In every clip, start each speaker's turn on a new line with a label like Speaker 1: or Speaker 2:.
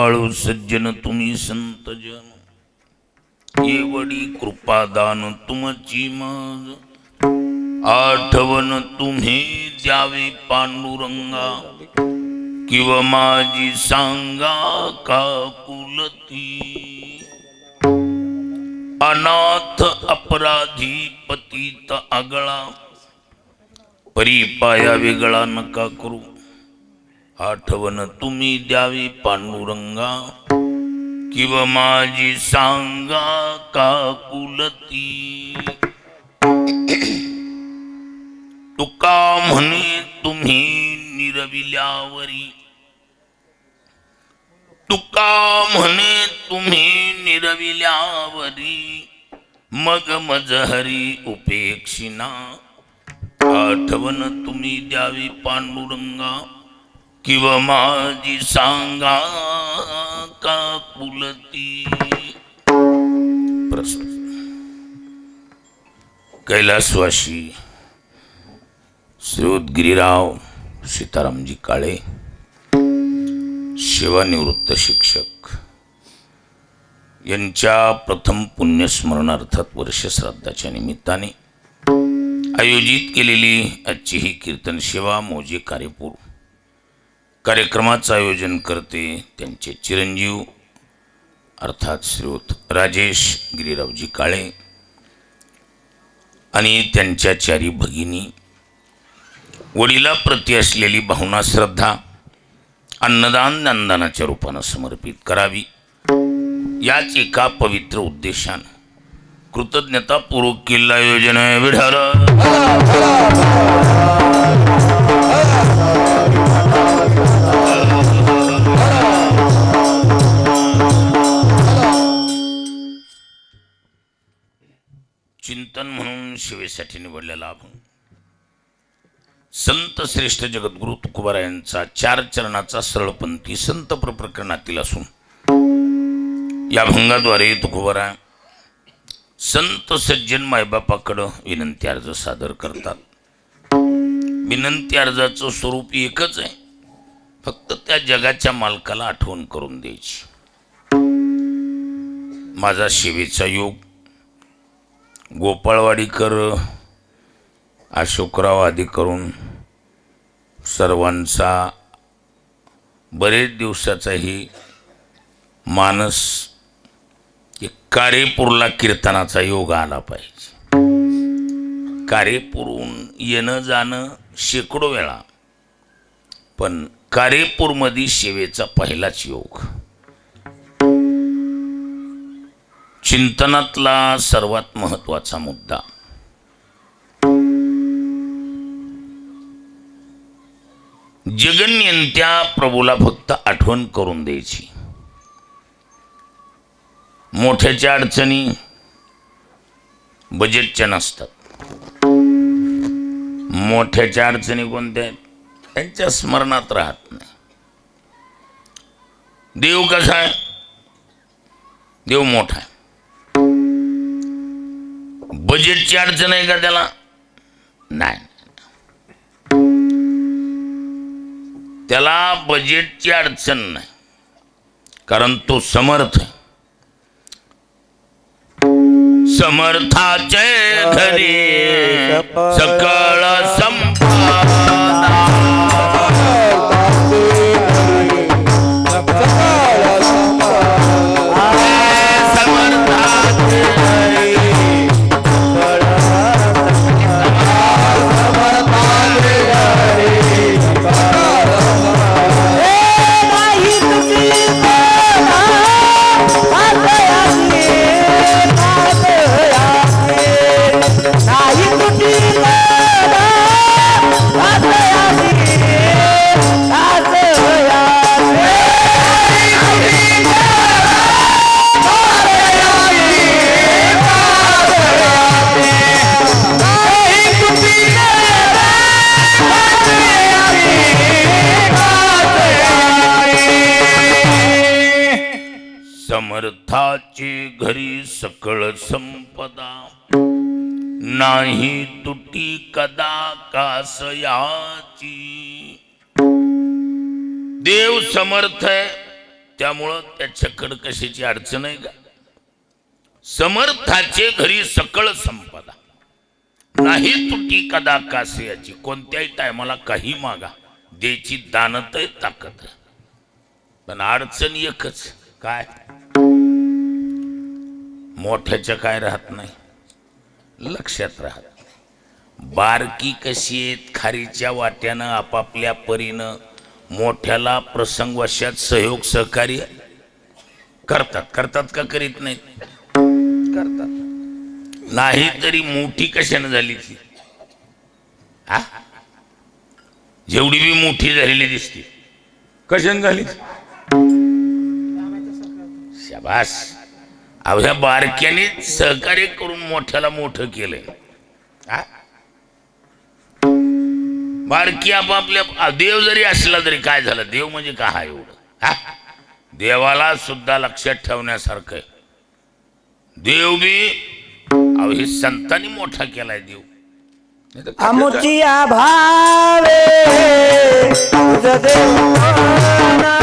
Speaker 1: कृपाळू सज्जन तुम्ही संत जन, एवढी कृपादान तुमची मज, आठवण तुम्ही द्यावी पांडुरंगा, किंवा माझी सांगा का कुलती. अनाथ अपराधी पतित आगळा, परी पाया वेगळा नका करू, आठवण तुम्ही द्यावी पांडुरंगा, किंवा माझी सांगा का कुलती. तुका म्हणे तुम्ही निरविल्यावरी, तुका म्हणे तुम्ही निरविल्यावरी, मग मजहरी उपेक्षिना, आठवण तुम्ही द्यावी पांडुरंगा, किंवा माझी सांगा का कुलती. प्रश्न. कैलासवासी श्रीयुत गिरीराव सीतारामजी काळे, सेवानिवृत्त शिक्षक, यांच्या प्रथम पुण्यस्मरणार्थात वर्षश्राद्धाच्या निमित्ताने आयोजित केलेली आजची ही कीर्तन सेवा मौजे कार्यपूर कार्यक्रमाचं आयोजन करते त्यांचे चिरंजीव अर्थात श्रीयुत राजेश गिरीरावजी काळे आणि त्यांच्या चारी भगिनी. वडिलाप्रती असलेली भावना श्रद्धा अन्नदान ज्ञानदानाच्या रूपानं समर्पित करावी, याच एका पवित्र उद्देशानं कृतज्ञतापूर्वक केलेलं आयोजन आहे. विठाल चिंतन म्हणून शिवेसाठी निवडलेला अभंग संत श्रेष्ठ जगद्गुरु तुकोबारायांचा 4 चरणाचा सरळपंथी संत प्रकरणातील असून या अभंगाद्वारे तुकोबाराय संत सज्जन मायबापाकडे विनंती अर्ज सादर करतात. विनंती अर्जाचं स्वरूप एकच आहे, फक्त त्या जगाच्या मालकाला आठवण करून द्यायची. माझा सेवेचा योग गोपाळवाडीकर अशोकराव आदी करून सर्वांचा बरेच दिवसाचाही मानस कारेपूरला कीर्तनाचा योग आला पाहिजे. कारेपूरहून येणं जाणं शेकडो वेळा, पण कारेपूरमध्ये सेवेचा पहिलाच योग. चिंतनातला सर्वात महत्त्वाचा मुद्दा जगन्यंत्या प्रभूला फक्त आठवण करून द्यायची. मोठ्याच्या अडचणी बजेटच्या नसतात. मोठ्याच्या अडचणी कोणत्या आहेत? त्यांच्या स्मरणात राहत नाही. देव कसा आहे? देव मोठा आहे. बजेटची अडचण आहे का त्याला? नाही, त्याला बजेटची अडचण नाही, कारण तो समर्थ आहे. समर्थाचे घरी सकळ संपदा, समर्थाची घरी सकळ संपदा, नाही तुटी कदा कासयाची. देव समर्थ आहे, त्यामुळं त्याच्याकडं कशाची अडचण आहे का? समर्थाचे घरी सकळ संपदा, नाही तुटी कदा कासयाची. कोणत्याही टायमाला काही मागा, द्यायची दानत ताकद. पण अडचण एकच, काय? मोठ्याच्या काय राहत नाही, लक्षात राहत. बारकी कशी आहेत, खारीच्या वाट्यानं आपापल्या परीनं मोठ्याला प्रसंगवशात सहयोग सहकार्य करतात. करतात का करीत नाहीत? करतात. नाही तरी मोठी कशानं झाली ती? हा, जेवढी बी मोठी झालेली दिसते कशानं झाली? शाबास. अहो, ह्या बारक्याने सहकार्य करून मोठ्याला मोठं केलंय. बारकी आपापल्या, देव जरी असला तरी काय झालं, देव म्हणजे का हा एवढं? हा, देवाला सुद्धा लक्षात ठेवण्यासारखं आहे. देव बी अहो हे संतांनी मोठा केलाय देव.
Speaker 2: अमुचिया भावे तुझ देवाना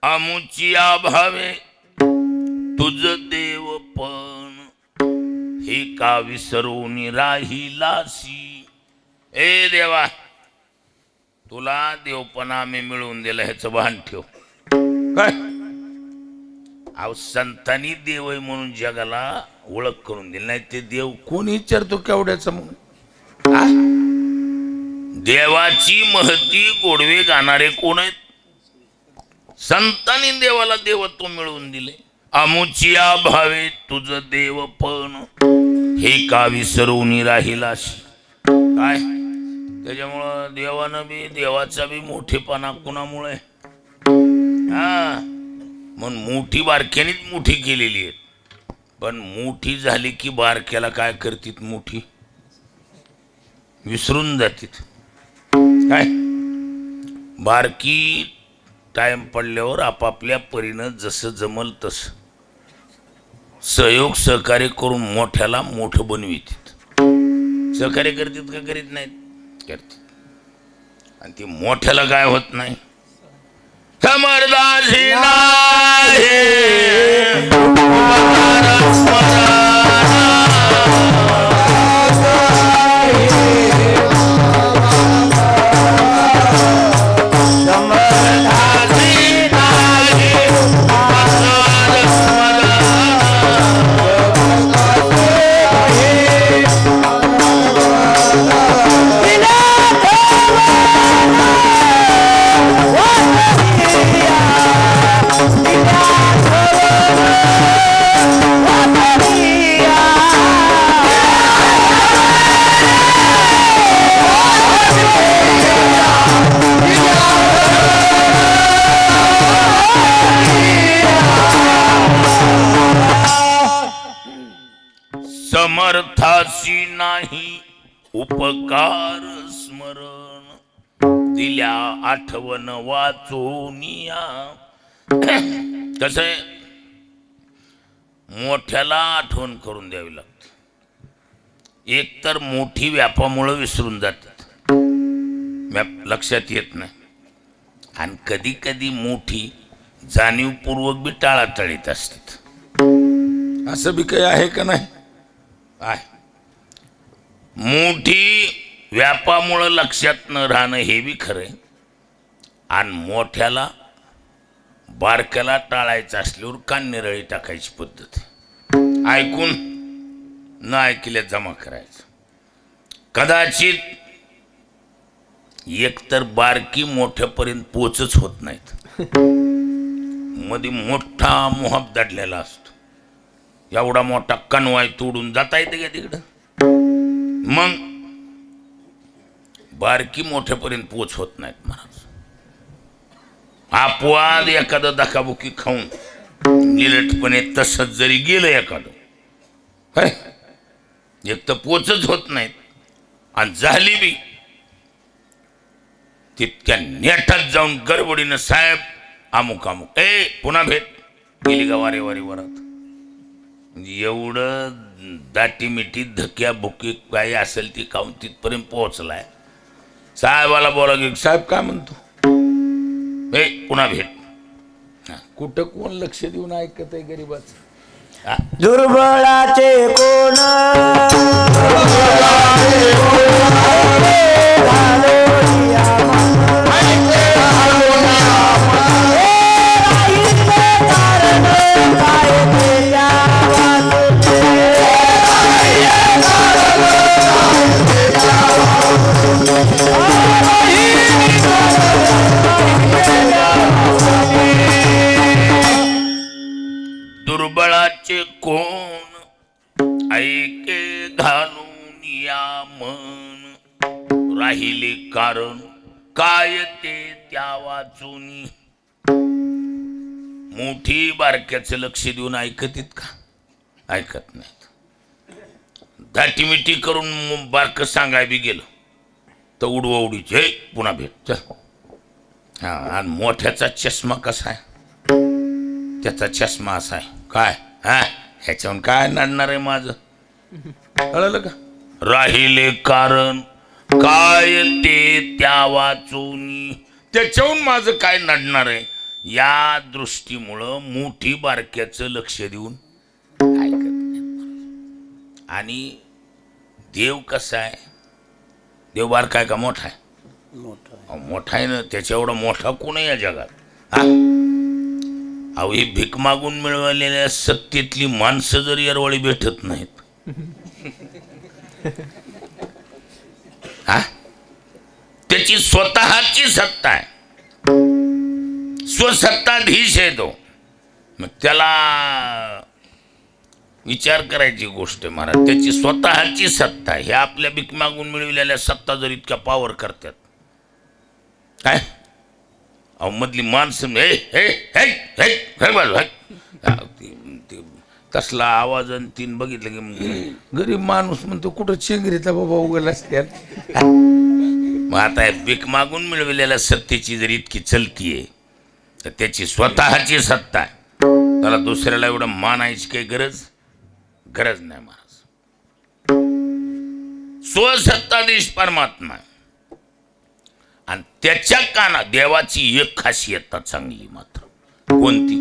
Speaker 1: अमुचिया भावे तुझ देव पण हे का विसरून राहिलासी. ए देवा, तुला देवपणा मी मिळवून दिला ह्याचं भान ठेव. काय? अहो संतांनी देव आहे म्हणून जगाला ओळख करून दिली, नाही ते देव कोण विचारतो केवढ्याचं म्हणून? देवाची महती गोडवे गाणारे कोण आहेत? संतांनी देवाला देवत्व मिळवून दिले. अमुचिया भावे तुझ देव पण हे का विसरून राहिलाशी. काय? त्याच्यामुळं देवानं बी, देवाचा बी मोठेपणा कुणामुळे? हा, म्हणून मोठी बारक्यानीच मोठी केलेली आहे. पण मोठी झाली की बारक्याला काय करतीत? मोठी विसरून जातीत. काय? बारकी टाइम पडल्यावर आपापल्या परीनं जसं जमल तसं सहयोग सहकार्य करून मोठ्याला मोठं बनवितात. सहकार्य करतात का करीत नाहीत? करतात. आणि ती मोठ्याला काय होत नाही? समर्दाशी नाही समर्थाशी नाही उपकार स्मरण दिल्या आठवण वाचोनिया. कसं आहे, मोठ्याला आठवण करून द्यावी लागते. एक तर मोठी व्यापामुळे विसरून जातात, लक्षात येत नाही. आणि कधी कधी मोठी जाणीवपूर्वक बी टाळाटाळीत असतात. असं बी काही आहे का नाही? आहे. मोठी व्यापामुळं लक्षात न राहणं हे बी खरंय. आणि मोठ्याला बारक्याला टाळायचं असल्यावर कान्यरळी टाकायची पद्धत. ऐकून न ऐकल्या जमा करायचं. कदाचित एकतर बारकी मोठ्यापर्यंत पोचच होत नाहीत, मध्ये मोठा मोहब दडलेला असतो. एवढा मोठा कणवाय तोडून जाता येते का तिकडं? मग बारकी मोठ्यापर्यंत पोच होत नाहीत महाराज. अपवाद एखादं धकाबुकी खाऊन निलटपणे तसंच जरी गेलं एखादं काय एक तर पोचच होत नाहीत आणि झाली बी तितक्या नेटात जाऊन गडबडीनं साहेब अमुक अमुक पुन्हा भेट गेली का वारे वारे वरात. म्हणजे एवढं दाटी मिठी धक्या बुकी काय असेल ती खाऊन तिथपर्यंत पोहोचलाय. साहेबाला बोला की साहेब काय म्हणतो पुन्हा भेट. कुठं कोण लक्ष देऊन ऐकत आहे गरीबाचं.
Speaker 2: दुर्बळाचे कोण
Speaker 1: दुर्बळाचे कोण ऐके घालून या मन राहिले कारण काय ते त्या वाचून. मोठी बारक्याचं लक्ष देऊन ऐकतीत का? ऐकत नाहीत. दाटीमिटी करून बारक सांगाय बी गेलं तर उडवडीच पुन्हा भेट. हा आणि मोठ्याचा चष्मा कसा आहे? त्याचा चष्मा असा आहे काय ह्याच्याहून काय नडणार आहे माझं कळलं का? राहिले कारण काय ते त्या वाचून त्याच्याहून माझं काय नडणार आहे. या दृष्टीमुळं मोठी बारक्याचं लक्ष देऊन ऐकत नाही. आणि देव कसा आहे? देव बारका आहे का मोठा आहे? मोठा आहे ना. त्याच्या एवढा मोठा कोण आहे या जगात? अहो ही भीक मागून मिळवलेल्या सत्तेतली माणसं जर यारवाळी भेटत नाहीत त्याची स्वतःची सत्ता आहे. स्वसत्ताधीश आहे तो. मग त्याला विचार करायची गोष्ट आहे महाराज. त्याची स्वतःची सत्ता आहे. हे आपल्या भीक मागून मिळवलेल्या सत्ता जर इतक्या पावर करतात काय अहो मधली माणसं तसला आवाज आणि तीन बघितलं की गरीब माणूस म्हणतो कुठं चेंगरीचा बाबा उगल असत्यात. मग आता भीक मागून मिळवलेल्या सत्तेची जर इतकी चलतीये तर त्याची स्वतःची सत्ता आहे. त्याला दुसऱ्याला एवढं मानायची काही गरज नाही महाराज. स्वसत्ताधीश परमात्मा आणि त्याच्या काना देवाची एक खासियत चांगली मात्र कोणती?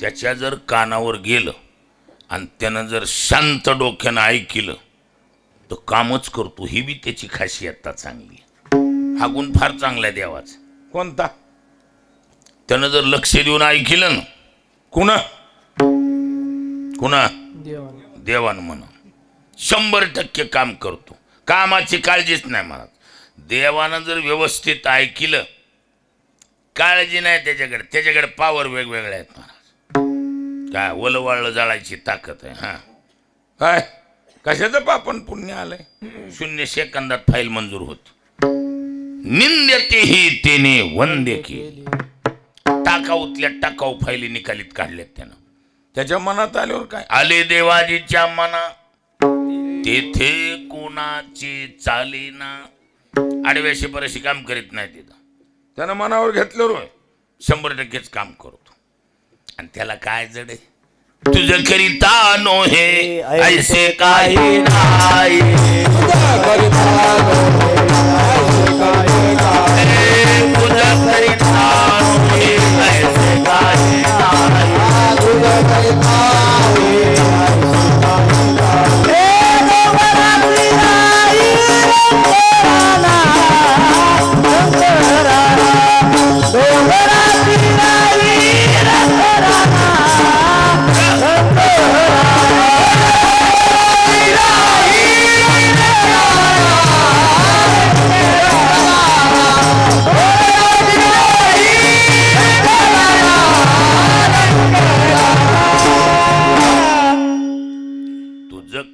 Speaker 1: त्याच्या जर कानावर गेलं आणि त्यानं जर शांत डोक्यानं ऐकलं तर कामच करतो. ही बी त्याची खासियत चांगली. हा गुण फार चांगला आहे देवाचा. कोणता? त्यानं जर लक्ष देऊन ऐकलं ना कुणा देवानं म्हणा 100% काम करतो. कामाची काळजीच नाही मला. देवानं जर व्यवस्थित ऐकलं काळजी नाही त्याच्याकडे पावर वेगवेगळ्या आहेत महाराज. काय वळवळ जाळायची ताकद आहे. हा काय कशाचं पापण पुण्य आलंय? 0 सेकंदात फाईल मंजूर होती. निंद्यतेही तेने वंद्य केली. टाकाऊतल्या टाकाऊ फायली निकालीत काढल्यात त्यानं. त्याच्या मनात आल्यावर काय आले देवाजीच्या मना तेथे कोणाचे चालेना. आडव्याशी बरेचसे काम करीत नाही तिथं. त्यानं मनावर घेतलं 100%च काम करतो. आणि त्याला काय जड आहे? तुझं करिता नो हे ऐसे काही नाही. तुझं करिता नो हे ऐसे काही नाही. तुझं करिता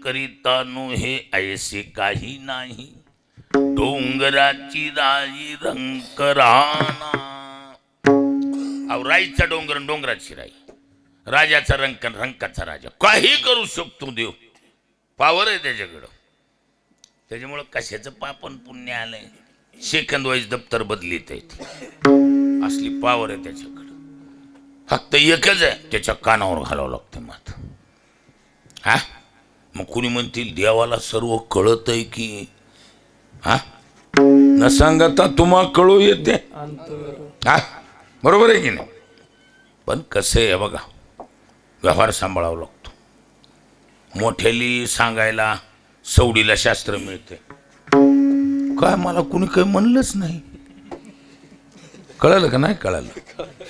Speaker 1: करिता नो हे ऐसे काही नाही. डोंगराची राई रंक राणा. अहो राईचा डोंगर, डोंगराची राई, राजाचा रंक, रंकाचा राजा. काही करू शकतो देव, पावर आहे त्याच्याकडं. त्याच्यामुळं कशाचं पापन पुण्य आलंय, सेकंद वाईज दप्तर बदलित आहे. असली पावर आहे त्याच्याकडं. फक्त एकच आहे, त्याच्या कानावर घालावं लागतं मात. हा मग कुणी म्हणतील देवाला सर्व कळत आहे की हा न सांगता तुम्हा कळू येते. हा बरोबर आहे की नाही. पण कसं आहे बघा, व्यवहार सांभाळावा लागतो. मोठ्याली सांगायला सवडीला शास्त्र मिळते काय, मला कुणी काही म्हणलंच नाही. कळालं का नाही कळालं.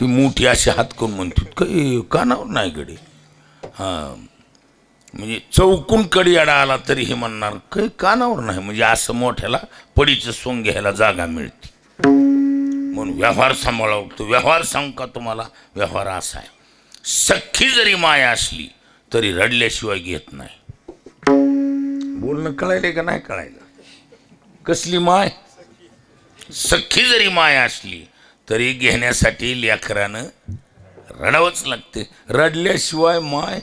Speaker 1: ही मोठी अशी हात करून म्हणतो काही कानावर नाही गडी. हां म्हणजे चौकून कडी अडा आला तरी हे म्हणणार काही कानावर नाही. म्हणजे असं मोठ्याला पडीचं सोंग घ्यायला जागा मिळते. म्हणून व्यवहार सांभाळावा लागतो. व्यवहार सांगू का तुम्हाला, व्यवहार असा आहे, सख्खी जरी माया असली तरी रडल्याशिवाय घेत नाही. बोलणं कळायले का नाही कळायलं. कसली माय, सख्खी जरी माया असली तरी घेण्यासाठी लेकरानं रडावंच लागते. रडल्याशिवाय माय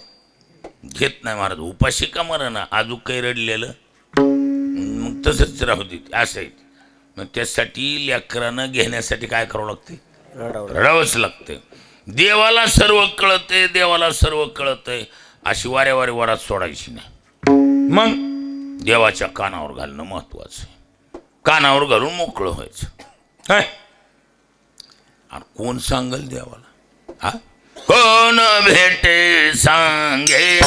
Speaker 1: घेत नाही. महाराज उपाशी का मरणा, अजून काही रडलेलं मग तसंच राहू दे असं आहे. मग त्यासाठी लेकरानं घेण्यासाठी काय करावं लागते, रडावंच लागते. देवाला सर्व कळतंय, देवाला सर्व कळतंय अशी वाऱ्या वारे वरात सोडायची नाही. मग देवाच्या कानावर घालणं महत्वाचं आहे. कानावर घालून मोकळं व्हायचं. काय आणि कोण सांगल देवाला, हा कोण भेटे सांगे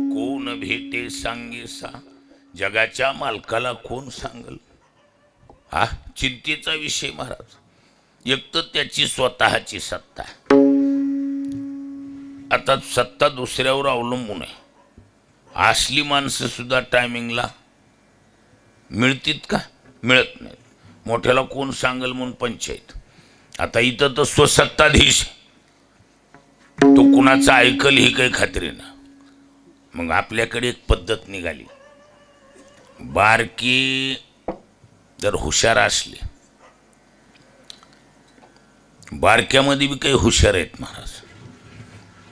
Speaker 1: कोण भेटे सांगेसा. जगाच्या मालकाला कोण सांगल. हा चिंतेचा विषय महाराज. एक तर त्याची स्वतःची सत्ता, आता सत्ता दुसऱ्यावर अवलंबून आहे. असली माणसं सुद्धा टायमिंगला मिळतील का, मिळत नाहीत. मोठ्याला कोण सांगल म्हणून पंचायत. आता इथं तर स्वसत्ताधीश, तो कुणाचं ऐकल ही काही खात्री ना. मग आपल्याकडे एक पद्धत निघाली, बारकी जर हुशार असले, बारक्यामध्ये बी काही हुशार आहेत महाराज,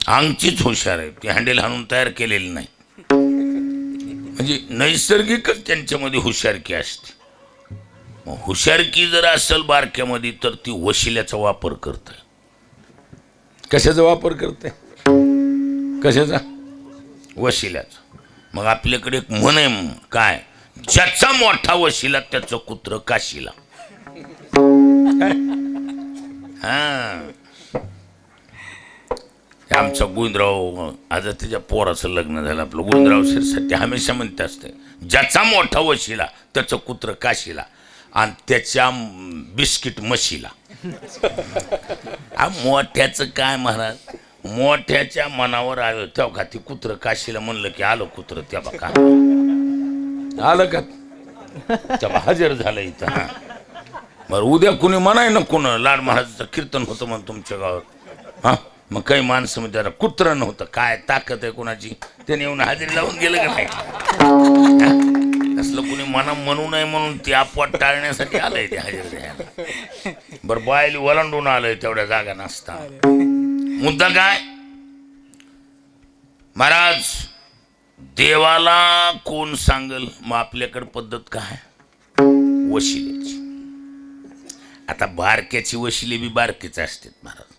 Speaker 1: अंगचीच हुशार आहेत. ती हँडेल हाणून तयार केलेली नाही. म्हणजे नैसर्गिकच त्यांच्यामध्ये हुशारकी असते. मग हुशारकी जर असेल बारक्यामध्ये तर ती वशिल्याचा वापर करते. कशाचा वापर करते, कशाचा, वशिल्याचा. मग आपल्याकडे एक म्हण आहे काय, ज्याचा मोठा वशिला त्याचं कुत्र काशीला. हा आमचा गोविंदराव, आज त्याच्या पोराचं लग्न झालं आपलं. गोविंदराव शिरसाट हमेशा म्हणते असते, ज्याचा मोठा वशिला त्याचं कुत्र काशीला आणि त्याच्या बिस्किट म्हशीला. मोठ्याचं काय महाराज, मोठ्याच्या मनावर आलं तेव्हा ती कुत्र काशीला म्हणलं की आलं कुत्र. त्या बघा आलं का, तेव्हा हजर झालं इथं. हा बरं उद्या कुणी म्हणाय ना कोण लाड महाराजाचं कीर्तन होतं म्हणून तुमच्या गावात. हा मग काही माणसं म्हणजे त्याला कुत्र नव्हतं. काय ताकद आहे कोणाची, त्याने येऊन हजेरी लावून गेलं का नाही. असलं कुणी मना म्हणू नये म्हणून ते अपवाद टाळण्यासाठी आलंय ते हजेरी द्यायला. बरं बायली वलांडून आलंय तेवढ्या जागा नसता. मुद्दा काय महाराज, देवाला कोण सांगल. मग आपल्याकडे पद्धत काय, वशिल्याची. आता बारक्याची वशिले बी बारकेच असतात महाराज.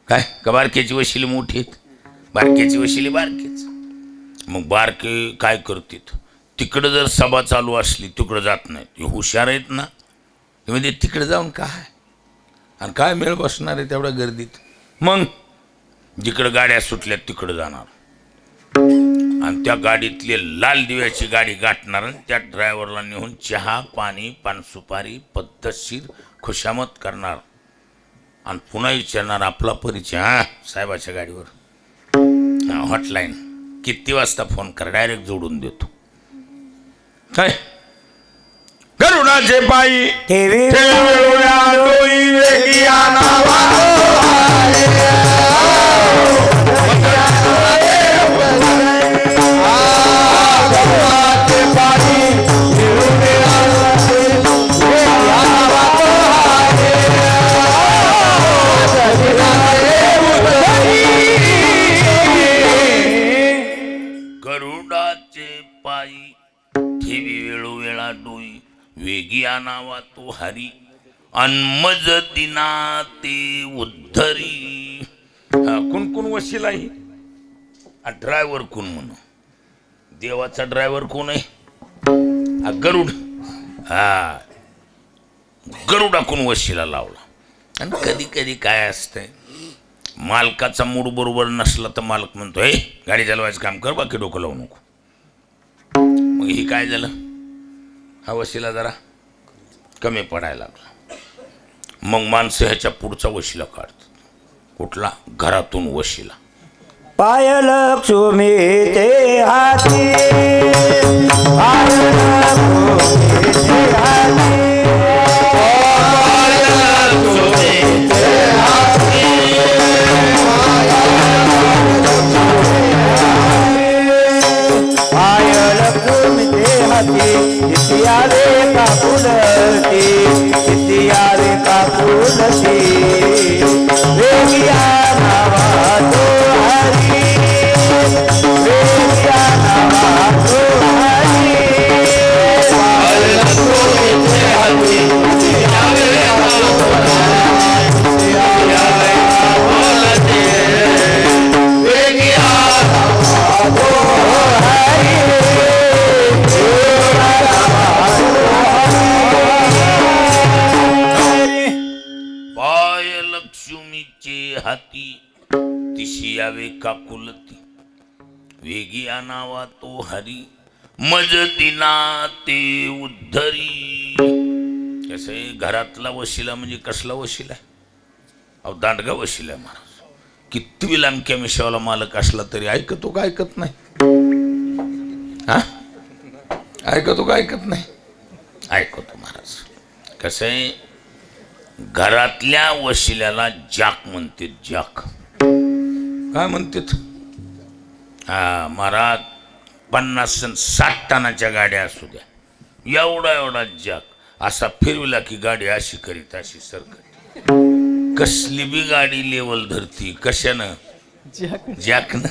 Speaker 1: काय का बारक्याची वशिले मोठी आहेत, बारक्याची वशिले बारकेच. मग बारके काय करतात, तिकडं जर सभा चालू असली तिकडं जात नाहीत. ते हुशार आहेत ना, ते म्हणजे तिकडे जाऊन काय आणि काय मेळ बसणार आहे तेवढ्या गर्दीत. मग जिकडं गाड्या सुटल्या तिकडं जाणार आणि त्या गाडीतले लाल दिव्याची गाडी गाठणार आणि त्या ड्रायव्हरला नेऊन चहा पाणी पानसुपारी पद्धतशीर खुशामत करणार आणि पुन्हा विचारणार आपला परिचय. हां साहेबाच्या गाडीवर हॉटलाईन किती वाजता फोन कर, डायरेक्ट जोडून देतो. काय गरुडाचे पायी
Speaker 2: ठेवी
Speaker 1: गरुडाचे पायी ठेवी वेळोवेळा डोई वेगी आणावा तो हरी अन्मज दिना ते उद्धरी. कोण कोण वशील आहे? ड्रायव्हर कोण म्हण? देवाचा ड्रायव्हर कोण आहे? गरुड. हा गरुडा कोण वशीला लावला. आणि कधी कधी काय असतंय, मालकाचा मूड बरोबर नसला तर मालक म्हणतो हे गाडी चालवायचं काम कर, बाकी डोकं लावू नको. मग हे काय झालं, हा वशिला जरा कमी पडायला लागला. मग माणसं ह्याच्या पुढचा वशिला काढतात. कुठला? घरातून वशिला.
Speaker 2: पाय लक्ष्मी ते हाती पाय लक्ष्मी ते हाती पाय लक्ष्मी ते हाती इतियारे का फुलती इतियारे का फुलती वेगिया नावा तो हरी वेगिया नावा तो हरी पाय लक्ष्मी ते हाती इतियारे का फुलती इतियारे का फुलती वेगिया नावा तो
Speaker 1: लक्ष्मीचे हाती तिशी यावे काकुलती वेगी आणावा तो हरी मजदिना ते उद्धरी. कसे घरातला वशिला म्हणजे कसला वशिला आहे? अहो दांडगा वशिला आहे महाराज. किती लांबक्या मिशावाला मालक असला तरी ऐकतो का ऐकत नाही? हा ऐकतो का ऐकत नाही? ऐकतो महाराज. कसं आहे, घरातल्या वशिल्याला जाक म्हणते. जाक काय म्हणतात? हा महाराज 50-60 टनाच्या गाड्या असू द्या, एवढा एवढा जाक असा फिरविला की गाडी अशी करीत अशी सरकत. कसली बी गाडी लेवल धरती. कशानं? जाकनं.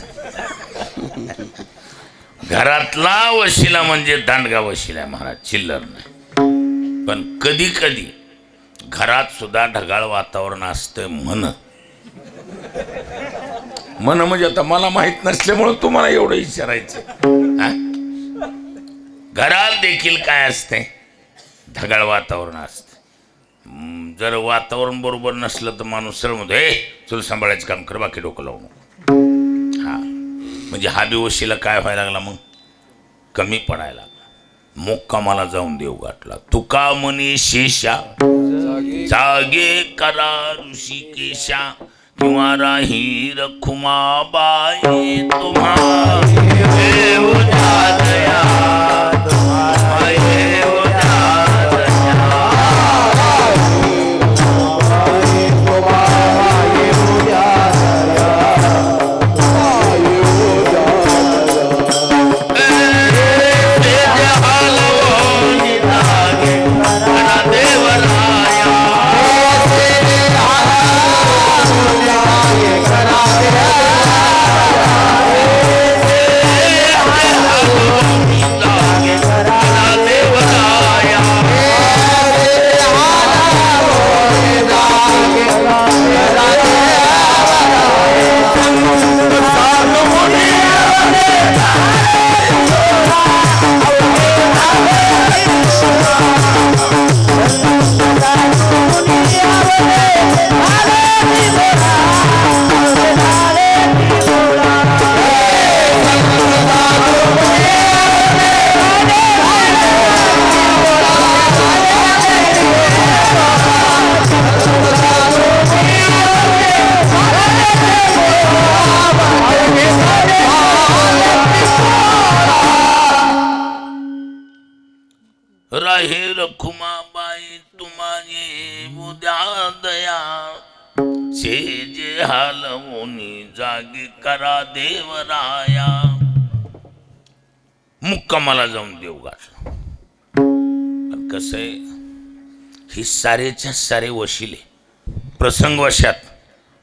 Speaker 1: घरातला वशिला म्हणजे दांडगा वशिला आहे महाराज, चिल्लर नाही. पण कधी कधी घरात सुद्धा ढगाळ वातावरण असतं. म्हण म्हणजे आता मला माहित नसल्यामुळे तुम्हाला एवढं विचारायचं. घरात देखील काय असते? ढगाळ वातावरण असतं. जर वातावरण बरोबर नसलं तर माणूस सरळ म्हणतो हे चल सांभाळायचं काम कर, बाकी डोकं लावू नको. हा म्हणजे हा दिवशीला काय व्हायला लागला, मग कमी पडायला लागला. मुक्कामाला जाऊन देव गाठला. तुका म्हणे शेषा जागे करा ऋषिकेशा किंवा राही रखुमाबाई तुम्हा देव जादया तुम्हा देव जादया. राहे रखुमाबाई तुम्हारे उद्या दया से जे हालवोनी जागी करा देवराया. मुक्कामाला जाऊन देव गाठला. पण कसं आहे, ही सारेच्या सारे वशिले प्रसंगवशात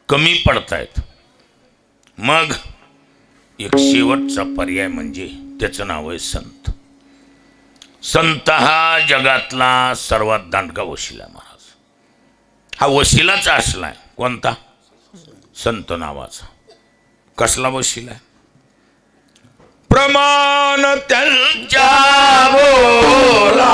Speaker 1: कमी पडतायत. मग एक शेवटचा पर्याय म्हणजे त्याचं नाव आहे संत. संत हा जगातला सर्वात दांडगा वशिला महाराज. हा वशिलाच असलाय. कोणता? संत नावाचा. कसला वशिला? प्रमाण त्यांच्या बोला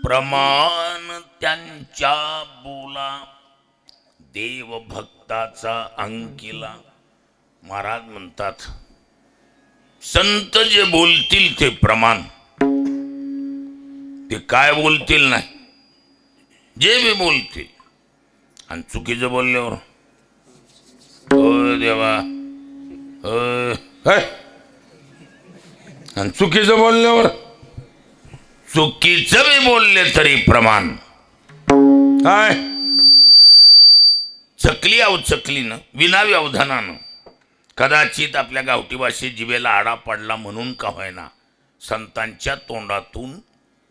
Speaker 1: प्रमाण त्यांच्या बोला देव भक्ताचा अंकिला. महाराज म्हणतात संत जे बोलतील ते प्रमाण. ते काय बोलतील नाही, जे बी बोलतील. आणि चुकीचं बोलल्यावर ओ देवा आणि चुकीचं बोलल्यावर चुकीचं बी बोलले तरी प्रमाण. काय चकली अवचकलीनं विना व्यवधानानं कदाचित आपल्या गावठी भाषेत जिभेला आडा पडला म्हणून का होईना संतांच्या तोंडातून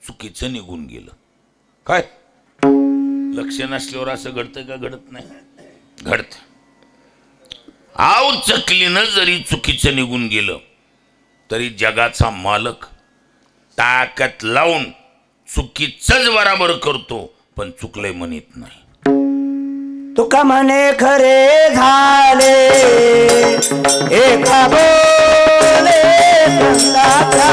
Speaker 1: चुकीचं निघून गेलं. काय लक्ष नसल्यावर असं घडतं का? घडत नाही. घडत. आव चकलीनं जरी चुकीचं निघून गेलं तरी जगाचा मालक ताकद लावून चुकीचंच बराबर करतो, पण चुकलंय म्हणत नाही.
Speaker 2: तुका म्हणे खरे झाले एका बोले संताचा.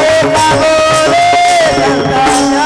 Speaker 2: एका बोले संताचा.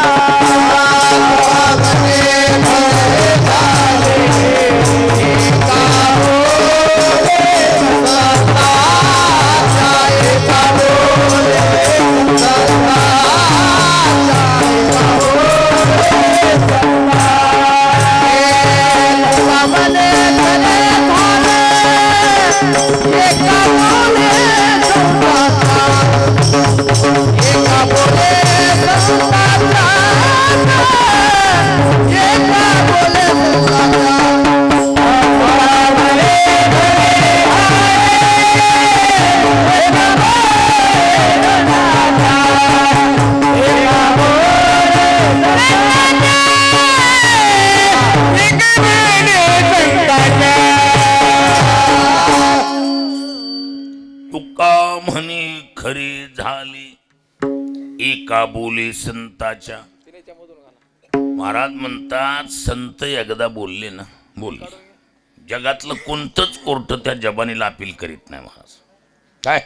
Speaker 1: खरी झाली एका बोली संताच्या. महाराज म्हणतात संत एकदा बोलले ना, बोलले. जगातलं कोणतंच कोर्ट त्या जबानीला अपील करीत नाही महाराज. काय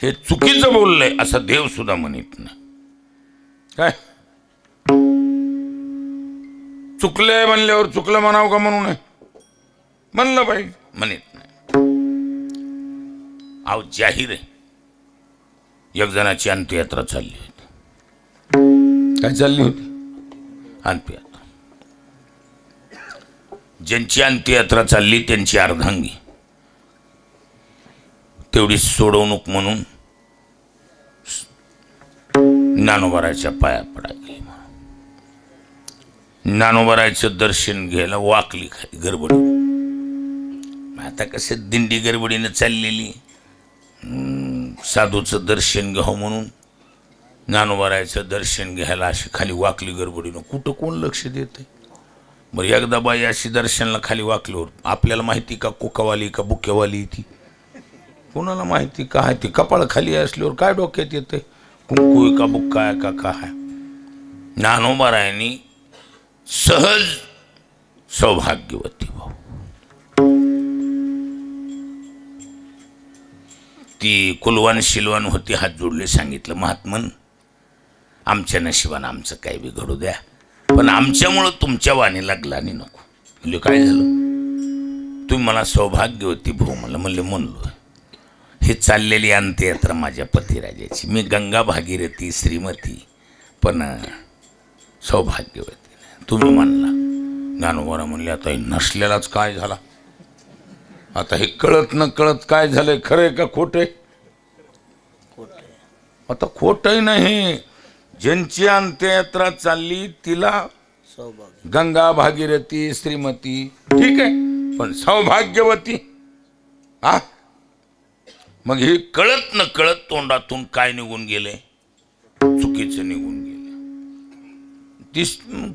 Speaker 1: हे चुकीचं बोललंय असं देव सुद्धा म्हणत नाही. काय चुकलंय म्हणल्यावर चुकलं म्हणावं का म्हणू नये? म्हणलं पाहिजे. म्हणत नाही. अहो जाहीर आहे एक जणाची अंत्ययात्रा चालली होती. काय चालली होती? अंत्ययात्रा. ज्यांची अंत्ययात्रा चालली त्यांची अर्धांगी तेवढी सोडवणूक म्हणून ज्ञानोबाराच्या पाया पडायला गेली. ज्ञानोबाराचं दर्शन घ्यायला वाकली खाली गडबडी. आता कसं दिंडी गडबडीनं चाललेली, साधूचं दर्शन घ्यावं म्हणून ज्ञानोबारायचं दर्शन घ्यायला अशी खाली वाकली गडबडीनं. कुठं कोण लक्ष देते? बरं एकदा बाई अशी दर्शनला खाली वाकल्यावर आपल्याला माहिती का कोकावाली का बुक्यावाली ती? कोणाला माहिती का आहे ती? कपाळ खाली असल्यावर काय डोक्यात येते? कुंकू का बुक्का आहे का काय? ज्ञानोबारायांनी सहज सौभाग्यवती भाऊ ती कुलवान शिलवान होती, हात जोडले सांगितलं, महात्मन आमच्या नशिबानं आमचं काही बी घडू द्या, पण आमच्यामुळं तुमच्या वाणीला ग्लानी नको. म्हणजे काय झालं, तुम्ही मला सौभाग्यवती भाऊ म्हणलं म्हणलो. हे चाललेली अंत्ययात्रा माझ्या पतिराजाची, मी गंगा भागीरथी श्रीमती पण सौभाग्यवती नाही. तुम्ही म्हणला. ज्ञानोबा म्हणले आता हे नसलेलाच काय झाला, आता हे कळत न कळत काय झालंय, खरंय का खोटंय? आता खोटंही नाही. ज्यांची अंत्ययात्रा चालली तिला गंगा भागीरथी श्रीमती ठीक आहे, पण सौभाग्यवती हा, मग हे कळत न कळत तोंडातून काय निघून गेले, चुकीचं निघून गेले. ती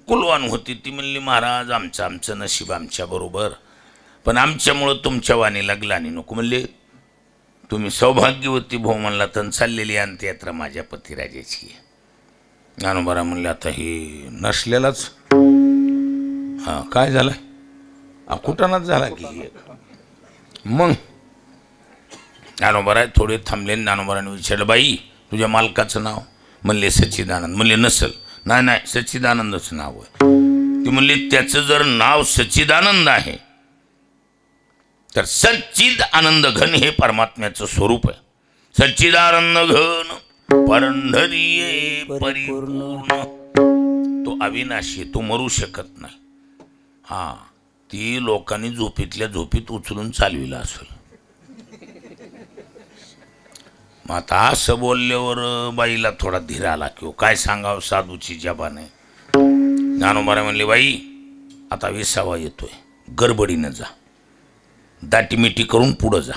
Speaker 1: कुलवान होती, ती म्हणली महाराज आमचं नशीब आमच्या बरोबर, पण आमच्यामुळं तुमच्या वाणीला ग्लानी नको. म्हणले तुम्ही सौभाग्यवती भाऊ म्हणला तर चाललेली अंत्ययात्रा माझ्या पतिराजाची. ज्ञानोबा म्हणले आता हे नसलेलाच हा काय झालं, कुठानाच झाला की. मग ज्ञानोबा थोडे थांबले. ज्ञानोबाने विचारलं बाई तुझ्या मालकाचं नाव? म्हणले सच्चिदानंद. म्हणले नसल, नाही सच्चिदानंदच नाव आहे. ती म्हणले त्याचं जर नाव सच्चिदानंद आहे तर सच्चिद आनंद घन हे परमात्म्याचं स्वरूप आहे. सच्चिदानंद घन परंढरी परिपूर्ण, तो अविनाशी, तो मरू शकत नाही. हा, ती लोकांनी झोपीतल्या झोपीत उचलून चालविला असेल. मग आता असं बोलल्यावर बाईला थोडा धीर आला की काय सांगावं, साधूची जबान आहे. ज्ञानोबा म्हणले बाई आता 20वा येतोय, गडबडीनं जा, दाटीमिटी करून पुढं जा,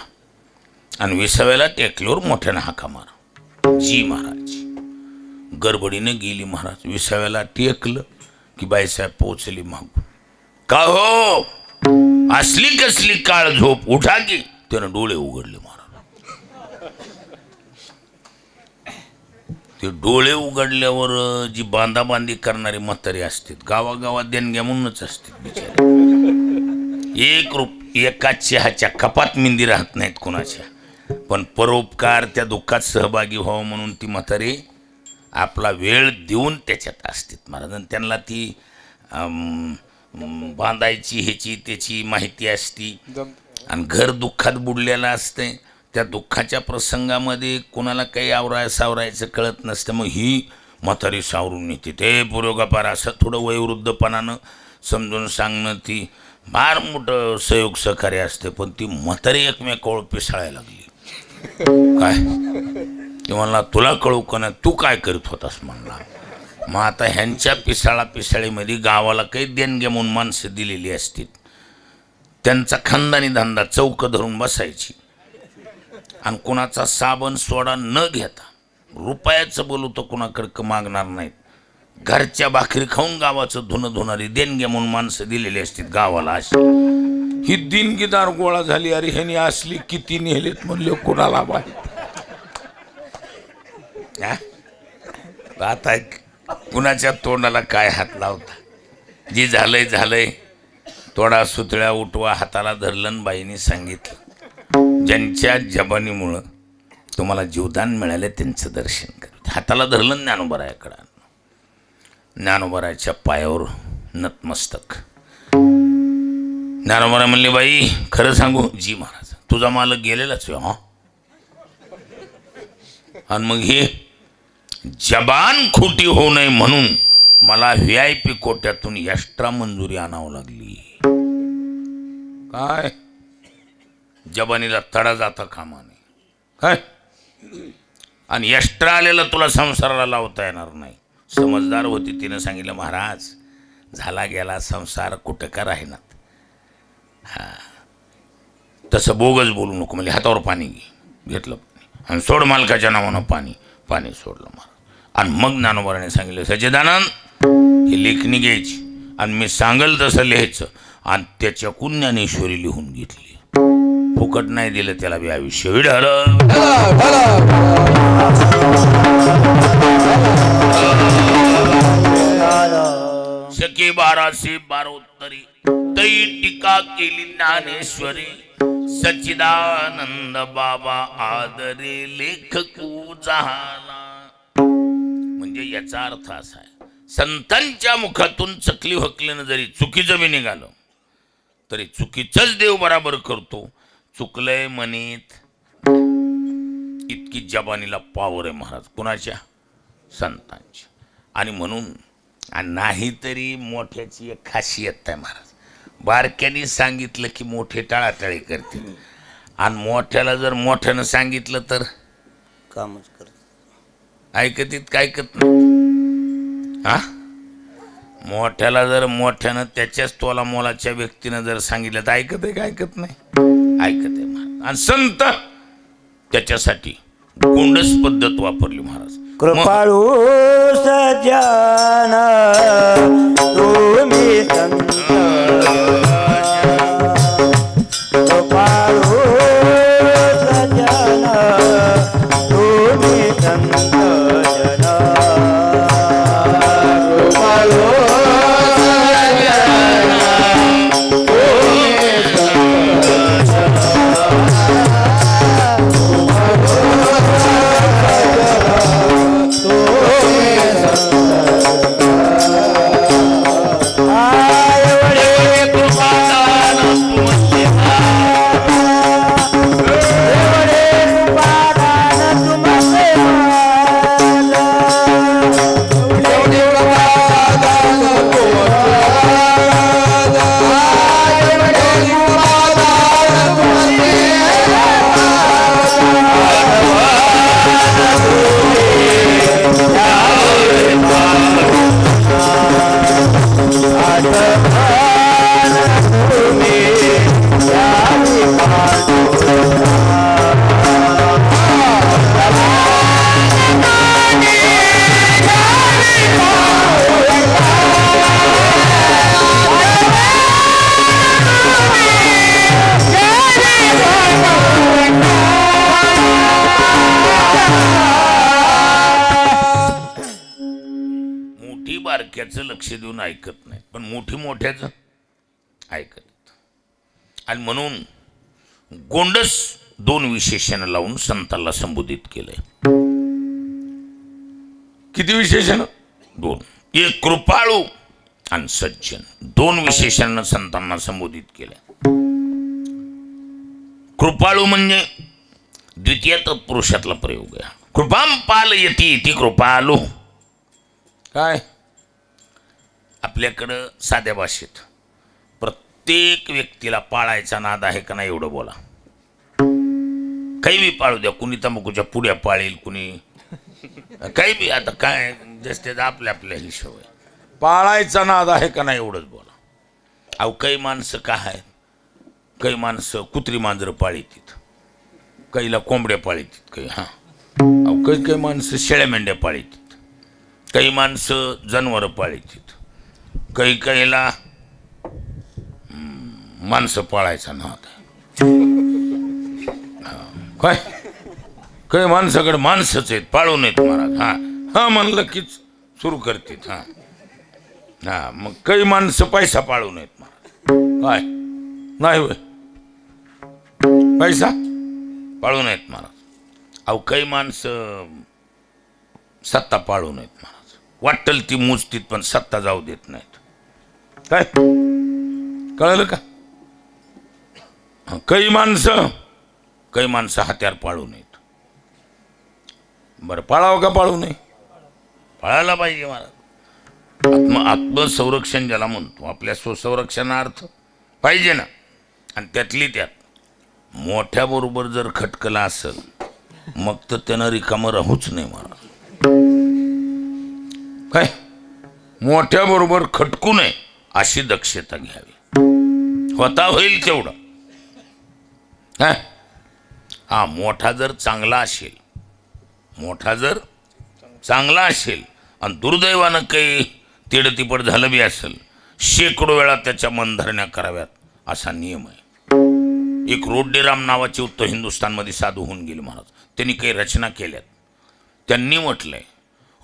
Speaker 1: आणि 20व्याला टेकल्यावर मोठ्यानं हाका मारा. जी महाराज. गडबडीनं गेली महाराज. 20व्याला टेकलं की बाईसाहेब पोचली मागून. का हो असली कसली काळ झोप, उठा की. त्यानं डोळे उघडले महाराज. ते डोळे उघडल्यावर जी बांधाबांधी करणारी म्हातारी असते, गावागावात देणग्या म्हणूनच असते बिचारे. एका चहाच्या कपात मिंदी राहत नाहीत कोणाच्या, पण परोपकार त्या दुःखात सहभागी व्हावं म्हणून ती म्हातारी आपला वेळ देऊन त्याच्यात असते महाराज. त्यांना ती बांधायची ह्याची त्याची माहिती असती, आणि घर दुःखात बुडलेलं असते. त्या दुःखाच्या प्रसंगामध्ये कोणाला काही सावरायचं कळत नसतं. मग ही म्हातारी सावरून येते. ते पुरोगापार असं थोडं वयोवृद्धपणानं समजून सांगणं ती फार मोठं सहयोग सहकार्य असते. पण ती म्हातारी एकमेकावर पिसाळायला लागली. काय ते म्हणला तुला कळू का नाही, तू काय करीत होतास म्हणला. मग आता ह्यांच्या पिसाळीमध्ये गावाला काही देणग्या म्हणून माणसं दिलेली असतील. त्यांचा खानदानी धंदा चौक धरून बसायची, आणि कोणाचा साबण सोडा न घेता रुपयाचं बोलू तर कोणाकडं मागणार नाहीत. घरच्या भाकरी खाऊन गावाचं धुणं धुणारी देणग्या म्हणून माणसं दिलेली असतील गावाला. अशी ही दिनगीदार गोळा झाली. अरे ह्यानी असली किती नेलेत म्हणले कोणाला बाय. आता कुणाच्या तोंडाला काय हात लावता. जी झालंय तोडा सुतळ्या उठवा. हाताला धरलं. बाईंनी सांगितलं ज्यांच्या जबानीमुळं तुम्हाला जीवदान मिळाले त्यांचं दर्शन कर. हाताला धरलं ज्ञानोबारायाकडं. ज्ञानोबारायाच्या पायावर नतमस्तक. ज्ञानोबाराय म्हणले बाई खरं सांगू? जी महाराज. तुझा मालक गेलेलाच हा. आणि मग हे जबान खोटी होऊ नये म्हणून मला VIP कोट्यातून एक्स्ट्रा मंजुरी आणावं लागली. काय जबानीला तडा जाता कामा नये काय, आणि एक्स्ट्रा आलेलं तुला संसाराला लावता येणार नाही. समजदार होती. तिनं सांगितलं महाराज झाला गेला संसार कुठं का राहिनात. हा तसं बोगस बोलू नको. म्हणजे हातावर पाणी घेतलं आणि सोड मालकाच्या नावानं पाणी सोडलं महाराज. आणि मग ज्ञानोबाराने सांगितलं सच्चिदानंद ही लेखणी घ्यायची आणि मी सांगल तसं लिहायचं, आणि त्याच्याकून ज्ञानेश्वरी लिहून घेतली. फुकट नाही दिलं त्याला बी आयुष्य. विढाल मागे 1212 तै टीका केली ज्ञानेश्वरी सच्चिदानंद बाबा आदरे लेखकू झाला. म्हणजे याचा अर्थ असा आहे, संतांच्या मुखातून चकली हकलीनं जरी चुकीचं बी निघालं तरी चुकीचंच देव बराबर करतो. चुकलंय म्हणीत इतकी जबानीला पावर आहे महाराज कुणाच्या? संतांची. आणि म्हणून नाहीतरी मोठ्याची एक खासियत आहे महाराज, बारक्याने सांगितलं की मोठे टाळाटाळी करतील आणि मोठ्याला जर मोठ्यानं सांगितलं तर
Speaker 2: कामच करत
Speaker 1: ऐकतीत काय ऐकत नाही. हा, मोठ्याला जर मोठ्यानं त्याच्याच तोला मोलाच्या व्यक्तीनं जर सांगितलं तर ऐकत आहे का? ऐकत नाही, ऐकत आहे महाराज. आणि संत त्याच्यासाठी गोंडस पद्धत वापरली महाराज.
Speaker 2: कृपाळू सज्जन तुम्ही संत, कृपाळू सज्जन तुम्ही संत जन, कृपाळू
Speaker 1: लक्ष देऊन ऐकत नाही, पण मोठी मोठ्याचं ऐकत. आणि म्हणून गोंडस दोन विशेषण लावून संतांना संबोधित केलंय. किती विशेषण? दोन. एक कृपाळू आणि सज्जन, दोन विशेषणानं संतांना संबोधित केलंय. कृपाळू म्हणजे द्वितीय तत्पुरुषातला प्रयोग आहे. कृपाम पालयती इति कृपालू. काय आपल्याकडं साध्या भाषेत प्रत्येक व्यक्तीला पाळायचा नाद आहे का नाही एवढं बोला. काही बी पाळू द्या, कुणी तंबाखूच्या पुड्या पाळील, कुणी काही बी. आता काय जसं आपल्या आपल्या हिशोब आहे. पाळायचा नाद आहे का नाही एवढंच बोला. अहो काही माणसं काय आहेत, काही माणसं कुत्री मांजरं पाळीतीत, काहीला कोंबड्या पाळीतीत, काही हां अहो काही काही माणसं शेळ्या मेंढ्या पाळीतीत, काही माणसं जनावरं पाळीतीत, काही काहीला माणसं पाळायचा नाद आहे. काय काही माणसाकडे माणसंच आहेत, पाळू नयेत महाराज. हां हां म्हणलं कीच सुरू करतात. हां हां मग काही माणसं पैसा पाळू नयेत महाराज. काय नाही होय, पैसा पाळू नयेत महाराज. अहो काही माणसं सत्ता पाळू नयेत महाराज. वाटेल ती मुजतीत पण सत्ता जाऊ देत नाहीत. काय कळलं का? काही माणसं हत्यार पाळू नयेत. बरं पाळावं का पाळू नये? पाळायला पाहिजे महाराज. आत्मसंरक्षण ज्याला म्हणतो, आपल्या स्वसंरक्षणार्थ पाहिजे ना. आणि त्यातली त्यात मोठ्याबरोबर जर खटकला असेल मग तर त्यानं रिकामं राहूच नाही महाराज. काय मोठ्याबरोबर खटकू नये अशी दक्षता घ्यावी. होता होईल तेवढं. हा मोठा जर चांगला असेल आणि दुर्दैवानं काही तिडतिपड झालं बी असेल, शेकडो वेळा त्याच्या मनधरण्या कराव्यात असा नियम आहे. एक रोड्डेराम नावाचे उत्तर हिंदुस्थानमध्ये साधू होऊन गेले महाराज. त्यांनी काही रचना केल्यात. त्यांनी म्हटलंय,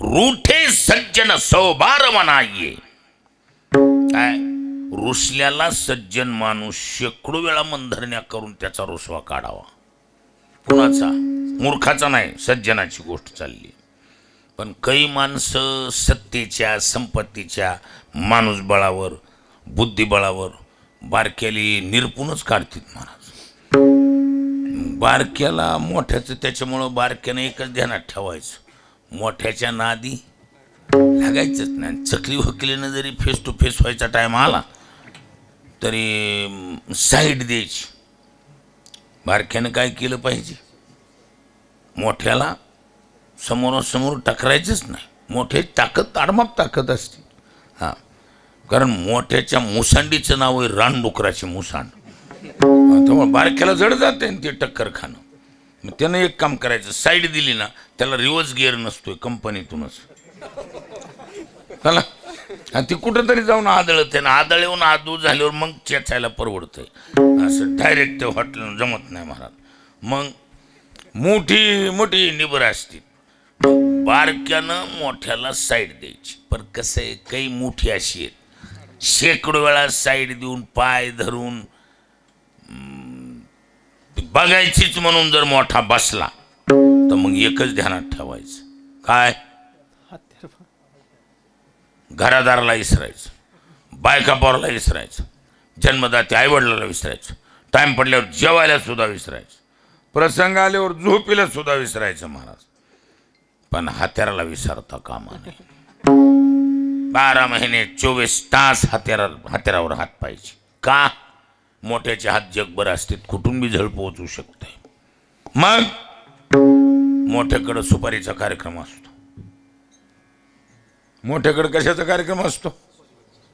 Speaker 1: रूठे सज्जन 100 बार मनाइये, काय रुसल्याला सज्जन माणूस शेकडो वेळा मंधरण्या करून त्याचा रुसवा काढावा. कुणाचा? मूर्खाचा नाही, सज्जनाची गोष्ट चालली. पण काही माणसं सत्तेच्या संपत्तीच्या माणूसबळावर बुद्धिबळावर बारक्याली निरपूनच काढतात महाराज. बारक्याला मोठ्याचं त्याच्यामुळं बारक्यानं एकच ध्यानात ठेवायचं, मोठ्याच्या नादी लागायचंच नाही. चकली वकिलीनं जरी फेस टू फेस व्हायचा टाईम आला तरी साईड द्यायची. बारक्यानं काय केलं पाहिजे? मोठ्याला समोरासमोर टकरायचंच नाही. मोठ्याची ताकद आडमाप ताकद असते. हां, कारण मोठ्याच्या मुसांडीचं नाव आहे रानडुकराची मुसांड. त्यामुळे बारक्याला जड जाते ते टक्कर खाणं. मग त्यानं एक काम करायचं, साईड दिली ना त्याला रिव्हर्स गिअर नसतोय कंपनीतूनच. चला ती कुठंतरी जाऊन आदळते ना, आदळ येऊन आदू झाल्यावर मग चेचायला परवडतंय. असं डायरेक्ट ते हॉटेल जमत नाही महाराज. मग मोठी मोठी निबर असते. बारक्यानं मोठ्याला साईड द्यायची. पण कसं आहे, काही मोठी अशी आहेत शेकडो वेळा साईड देऊन पाय धरून बघायचीच म्हणून जर मोठा बसला तर मग एकच ध्यानात ठेवायचं, काय घरादाराला विसरायचं, बायका पोराला विसरायचं, जन्मदाते आईवडिलाला विसरायचं, टाईम पडल्यावर जेवायला सुद्धा विसरायचं, प्रसंग आल्यावर झोपीला सुद्धा विसरायचं महाराज. पण हत्याराला विसरता कामा नये. 12 महिने 24 तास हत्यारावर हात पाहिजे. का? मोठ्याचे हात जगभर असतात, कुठून बी झळ पोहोचू शकते. मग मोठ्याकडं सुपारीचा कार्यक्रम असतो. मोठ्याकडे कशाचा कार्यक्रम असतो?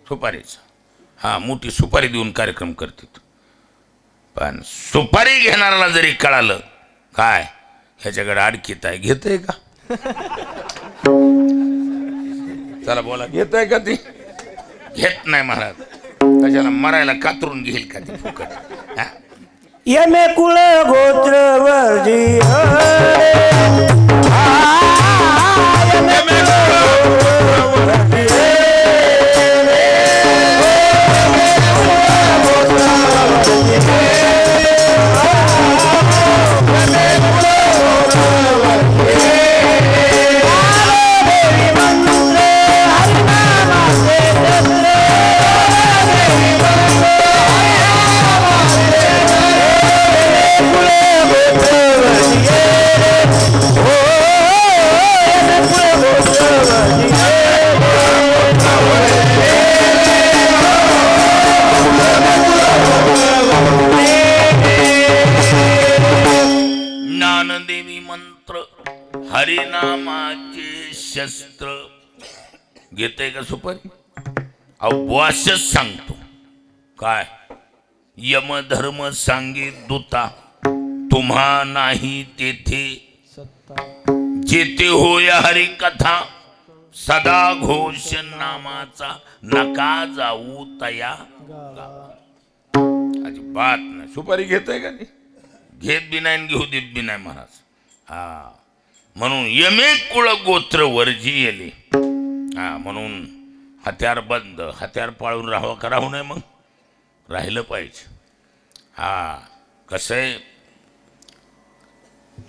Speaker 1: सुपारीचा. हा, मोठी सुपारी देऊन कार्यक्रम करतात. पण सुपारी घेणाऱ्याला जरी कळालं काय ह्याच्याकडे अडकीत आहे, घेत आहे का? चला बोला, घेत आहे का? ती घेत नाही महाराज. त्याच्याला मरायला कातरून घेईल का ती फुकट?
Speaker 2: यमे कुळ गोत्र वर्जी
Speaker 1: हरिनामाचे शस्त्र घेते का सुपारी? अवश्यच सांगतो. काय? यमधर्म सांगे दूता, तुम्हा नाही तेथे जेथे होय हरी कथा, सदा घोष नामाचा नका जाऊ तया. अजिबात नाही. सुपारी घेताय का? नाही घेत बी नाही, घेऊ देत बी नाही महाराज. हा, म्हणून यमे कुळ गोत्र वर्जी येले. हा, म्हणून हत्यार बंद. हत्यार पाळून राहावं का राहू नये? मग राहिलं पाहिजे. हा, कसं आहे,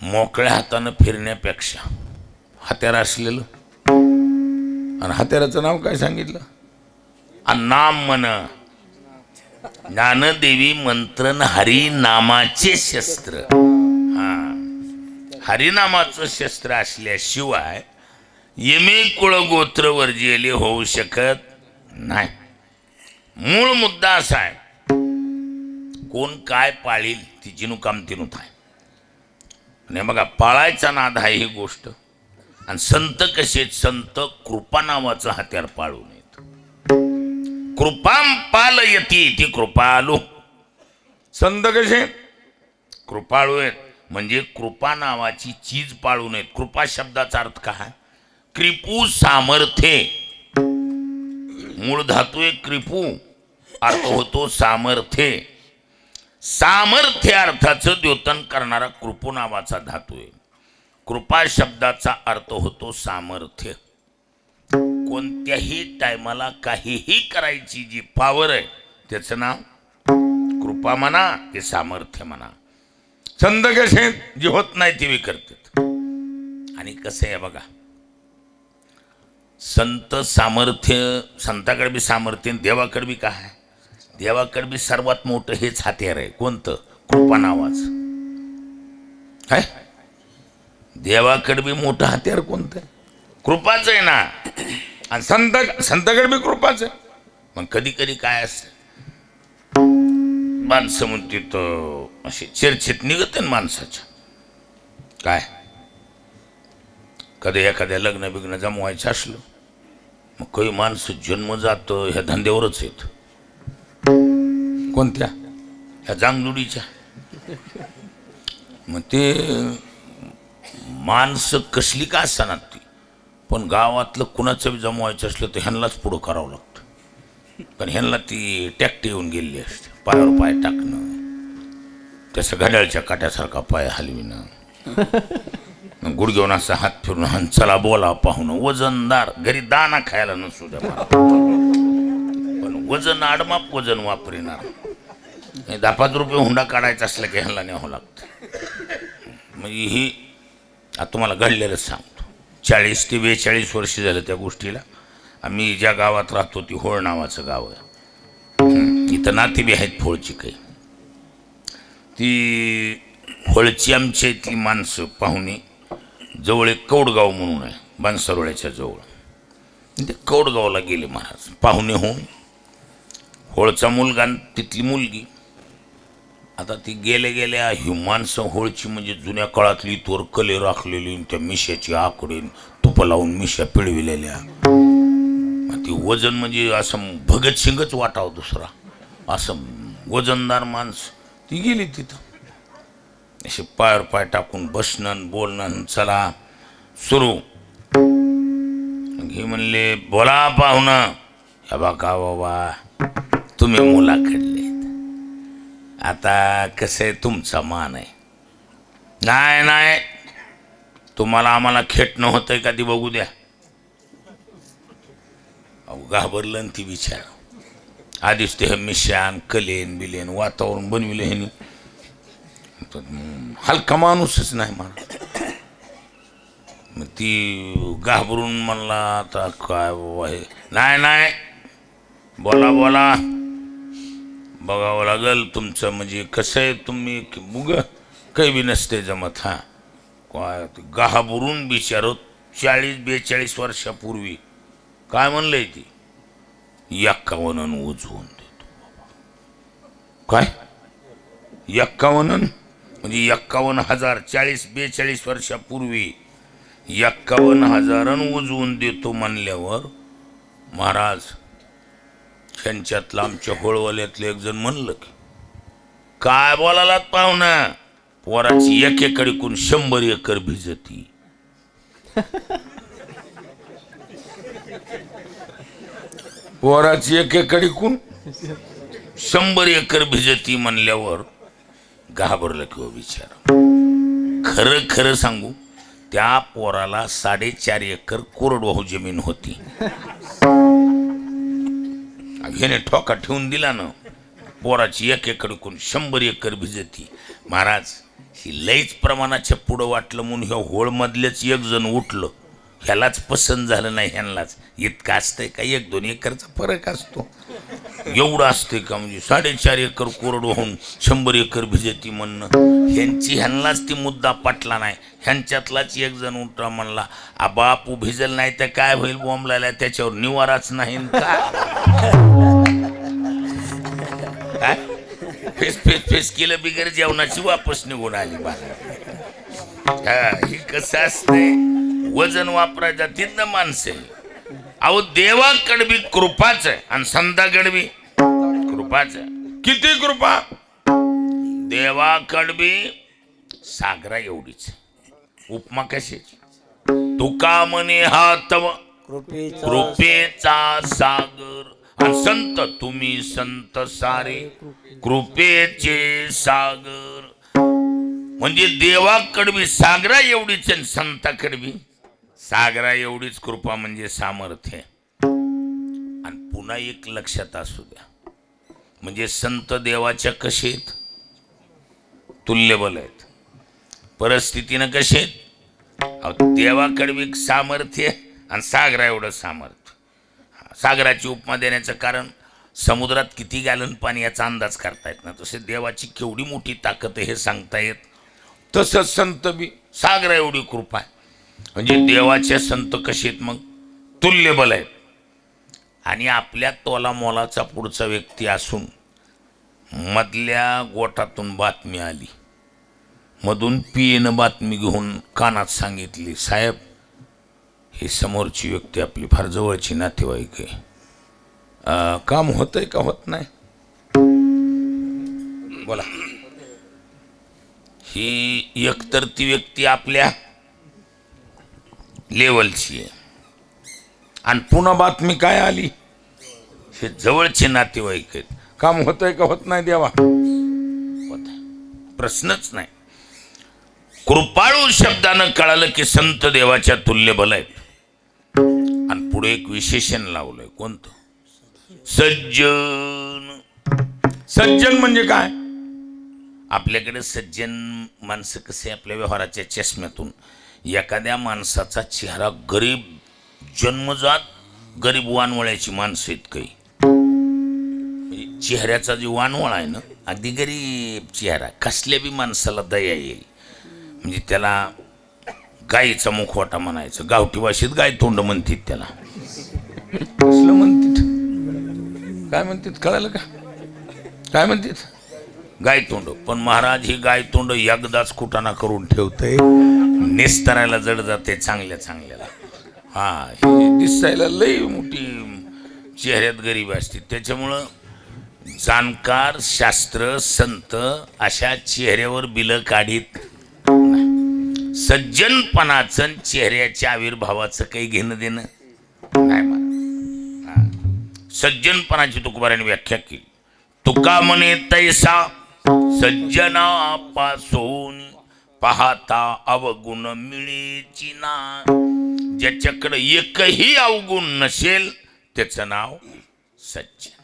Speaker 1: मोकळ्या हातानं फिरण्यापेक्षा हत्यार असलेलं. आणि हत्याराचं नाव काय सांगितलं? नाम म्हण. ज्ञानदेवी मंत्रन हरी नामाचे शस्त्र. हा, हरिनामाचं शस्त्र असल्याशिवाय यमे कुळ गोत्र वर्जिले होऊ शकत नाही. मूळ मुद्दा असा आहे, कोण काय पाळील ती जिनू काम तिनू थाय. आणि बघा, पाळायचा नाद आहे ही गोष्ट. आणि संत कसे? संत कृपा नावाचं हत्यार पाळून येत. कृपाम पालयती ती कृपालू. संत कसे? कृपाळू आहेत. म्हणजे कृपा नावाची चीज पाळू नयेत. कृपा शब्दाचा अर्थ काय? कृपू सामर्थ्य. मूळ धातू आहे कृपू, अर्थ होतो सामर्थ्य. सामर्थ्य अर्थाचं द्योतन करणारा कृपू नावाचा धातू आहे. कृपा शब्दाचा अर्थ होतो सामर्थ्य. कोणत्याही टायमाला काहीही करायची जी पावर आहे त्याचं नाव कृपा म्हणा ते सामर्थ्य म्हणा. संत कसे जे होत नाही ते करतात. आणि कसं आहे बघा, संत सामर्थ्य, संताकडे बी सामर्थ्य, देवाकडे बी काय आहे, देवाकडे बी सर्वात मोठं हेच हत्यार आहे. कोणतं? कृपा नावाचं आहे. देवाकडे बी मोठं हत्यार कोणतं? कृपाच आहे ना. आणि संताकडे बी कृपाच आहे. मग कधी कधी काय असतं, माणसं म्हणते तर असे चर्चेत निघत ना माणसाच्या, काय कधी एखाद्या लग्न बिग्न जमवायचं असलं मग काही माणसं जन्म जात ह्या धंद्यावरच आहेत. कोणत्या? ह्या जांगजुडीच्या. मग ते माणसं कसली का असणार ती, पण गावातलं कुणाचं बी जमवायचं असलं तर ह्यांनाच पुढं करावं लागतं. पण ह्यांना ती टॅक्टी येऊन गेलेली असते. पायावर पाय टाकणं, त्याचं घड्याळच्या काट्यासारखा पाय हलविणं, गुडघेऊन असा हात फिरून हा चला बोला पाहुणं, वजनदार, घरी दाना खायला नसू द्या पण वजन आडमाप वजन वापरिणार. 10-5 रुपये हुंडा काढायचा असला की ह्यांना न्यावं लागतं. म्हणजे ही आता तुम्हाला घडलेलंच सांगतो. 40 ते 42 वर्ष झालं त्या गोष्टीला. आम्ही ज्या गावात राहतो ती होळ नावाचं गाव आहे. इथं नाती बी आहेत फोळची काही. ती होळची आमच्या इथली माणसं पाहुणे, जवळ एक कौडगाव म्हणून आहे बनसरोळ्याच्या जवळ. ते कौडगावला गेले महाराज पाहुणे होऊन. होळचा मुलगा तिथली मुलगी. आता ती गेल्या गेल्या ही माणसं होळची म्हणजे जुन्या काळातली तोर कले राखलेली, त्या मिश्याची आकडे तुप लावून मिश्या पिळविलेल्या. ती वजन म्हणजे असं भगतसिंगच वाटावं दुसरा, असं वजनदार माणसं. ती गेली तिथं असे पायावर पाय टाकून बसणं बोलणं चला सुरू. हे म्हणले बोला पाहुणं. ह्या बघा बाबा तुम्ही मुलाकडले, आता कसं आहे तुमचा मान आहे. नाही नाही तुम्हाला आम्हाला खेटणं होतंय का ती बघू द्या. अहो घाबरलं ती विचार. आधीच ते मिशान कलेन बिलेन वातावरण बनविलं ह्यानी. हलका माणूसच नाही मला. मग ती घाबरून म्हणला आता काय बाबा हे. नाही नाही बोला बोला बघावं लागल तुमचं, म्हणजे कसं आहे तुम्ही बुग काही बी नसते जमत. हा काय घाबरून बिचारो 40-42 वर्षापूर्वी काय म्हणलंय ती 51 उजवून देतो बाबा. काय 51 म्हणजे 51,000 40-42 वर्षापूर्वी 51,000 उजवून देतो म्हणल्यावर महाराज ह्यांच्यातलं आमच्या होळवाल्यातलं एक जण म्हणलं की काय बोलालात पाहुणा, पोराची 1 एकर एकूण 100 एकर भिजती. पोराची 1 एकर एकूण 100 एकर भिजती म्हणल्यावर घाबरलं किंवा विचार. खरं खरं सांगू त्या पोराला 4.5 एकर कोरडवाहू जमीन होती. ह्याने ठोका ठेवून दिला ना, पोराची 1 एकर एकूण 100 एकर भिजती. महाराज ही लईच प्रमाणाच्या पुढं वाटलं म्हणून ह्या होळमधलेच एक जण उठलं. ह्यालाच पसंत झालं नाही ह्यांनाच. इतकं असतंय का 1-2 एकरचा फरक असतो, एवढं असतंय का म्हणजे 4.5 एकर कोरडवाहून 100 एकर भिजती म्हणणं. ह्यांची ह्यांनाच ती मुद्दा पटला नाही. ह्यांच्यातलाच एक जण उठला म्हणला बापू भिजल नाही तर काय होईल, बोंबलायला त्याच्यावर निवाराच नाही का. फेस केलं बिगर जेवणाची वापस निघून आली बाला. ही कसं असतंय वजन वापरायचा तिथं माणसं. अहो देवाकडे बी कृपाच आहे आणि संताकडे बी कृपाच आहे. किती कृपा देवाकडे बी सागरा एवढीच. उपमा कशाची? तुका म्हणे हा तव कृपेचा सागर. आणि संत तुम्ही संत सारे कृपेचे सागर. म्हणजे देवाकडे बी सागरा एवढीच आणि संताकडे बी सागरा एवढीच कृपा म्हणजे सामर्थ्य. आणि पुन्हा एक लक्षात असू द्या, म्हणजे संत देवाच्या कसे आहेत, तुल्यबल आहेत. परिस्थितीनं कसे आहेत, देवाकडे एक सामर्थ्य आणि सागरा एवढं सामर्थ्य. सागराची उपमा देण्याचं कारण समुद्रात किती गॅलन पाणी याचा अंदाज करता येत ना, तसे देवाची केवढी मोठी ताकद आहे हे सांगता येत. तसंच संत बी सागरा एवढी कृपा आहे. म्हणजे देवाचे संत कसे आहेत, मग तुल्यबल आहेत. आणि आपल्या तोला मोलाचा पुढचा व्यक्ती असून मधल्या गोटातून बातमी आली, मधून पीएनं बातमी घेऊन कानात सांगितली, साहेब ही समोरची व्यक्ती आपली फार जवळची नातेवाईक आहे, काम होतंय का होत नाही, बोला. ही एकतर ती व्यक्ती आपल्या लेवलची आहे आणि पुन्हा बातमी काय आली, हे जवळचे नातेवाईक आहेत, काम होतंय का होत नाही देवा, होत आहे, प्रश्नच नाही. कृपाळू शब्दानं कळालं की संत देवाच्या तुल्यबल आहेत. आणि पुढे एक विशेषण लावलंय, कोणतं, सज्जन. सज्जन म्हणजे काय, आपल्याकडे सज्जन माणसं कसे आपल्या व्यवहाराच्या चष्म्यातून एखाद्या माणसाचा चेहरा गरीब, जन्मजात गरीब वानवळ्याची माणसं आहेत काही. चेहऱ्याचा जो वानवळ आहे ना, अगदी गरीब चेहरा, कसल्या बी माणसाला दया येईल. म्हणजे त्याला गाईचा मुखवटा म्हणायचं, गावठी भाषेत गाय तोंड म्हणतात त्याला. कसलं म्हणतात, काय म्हणतात कळालं का, काय म्हणतात, गाय तोंड. पण महाराज ही गाय तोंड एकदाच कुटाणा करून ठेवतंय, निस्तरायला जड जाते चांगल्या चांगल्याला. हा, ही दिसायला लई मोठी चेहऱ्यात गरीब असते. त्याच्यामुळं जाणकार, शास्त्र, संत अशा चेहऱ्यावर बिलं काढीत नाही. सज्जनपणाचं चेहऱ्याच्या आविर्भावाचं काही घेणं देणं नाही मला. सज्जनपणाची तुकोबाराने व्याख्या केली. तुका म्हणे तैसा सज्जनापासून पाहता अवगुण मिळेची ना. ज्याच्याकडे एकही अवगुण नसेल त्याचं नाव सज्जन.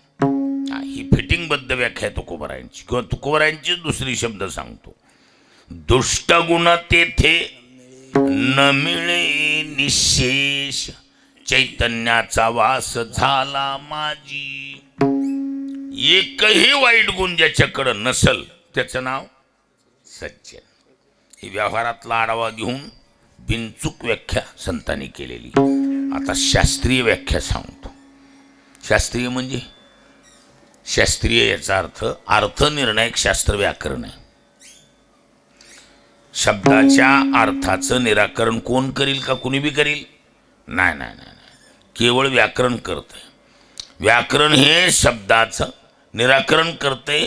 Speaker 1: ही फिटिंगबद्ध व्याख्या तुकोबारायांची, किंवा तुकोबारायांची दुसरी शब्द सांगतो, दुष्ट गुण तेथे न मिळे निशेष, चैतन्याचा वास झाला माझी. एकही वाईट गुण ज्याच्याकडे नसल त्याचं नाव सज्जन. ही व्यवहारातला आढावा घेऊन बिनचूक व्याख्या संतांनी केलेली. आता शास्त्रीय व्याख्या सांगतो. शास्त्रीय म्हणजे शास्त्रीय याचा अर्थ निर्णायक शास्त्र व्याकरण आहे. शब्दाच्या अर्थाचं निराकरण कोण करील का कुणी बी करील, नाही नाही नाही, केवळ व्याकरण करते. व्याकरण हे शब्दाचं निराकरण करते.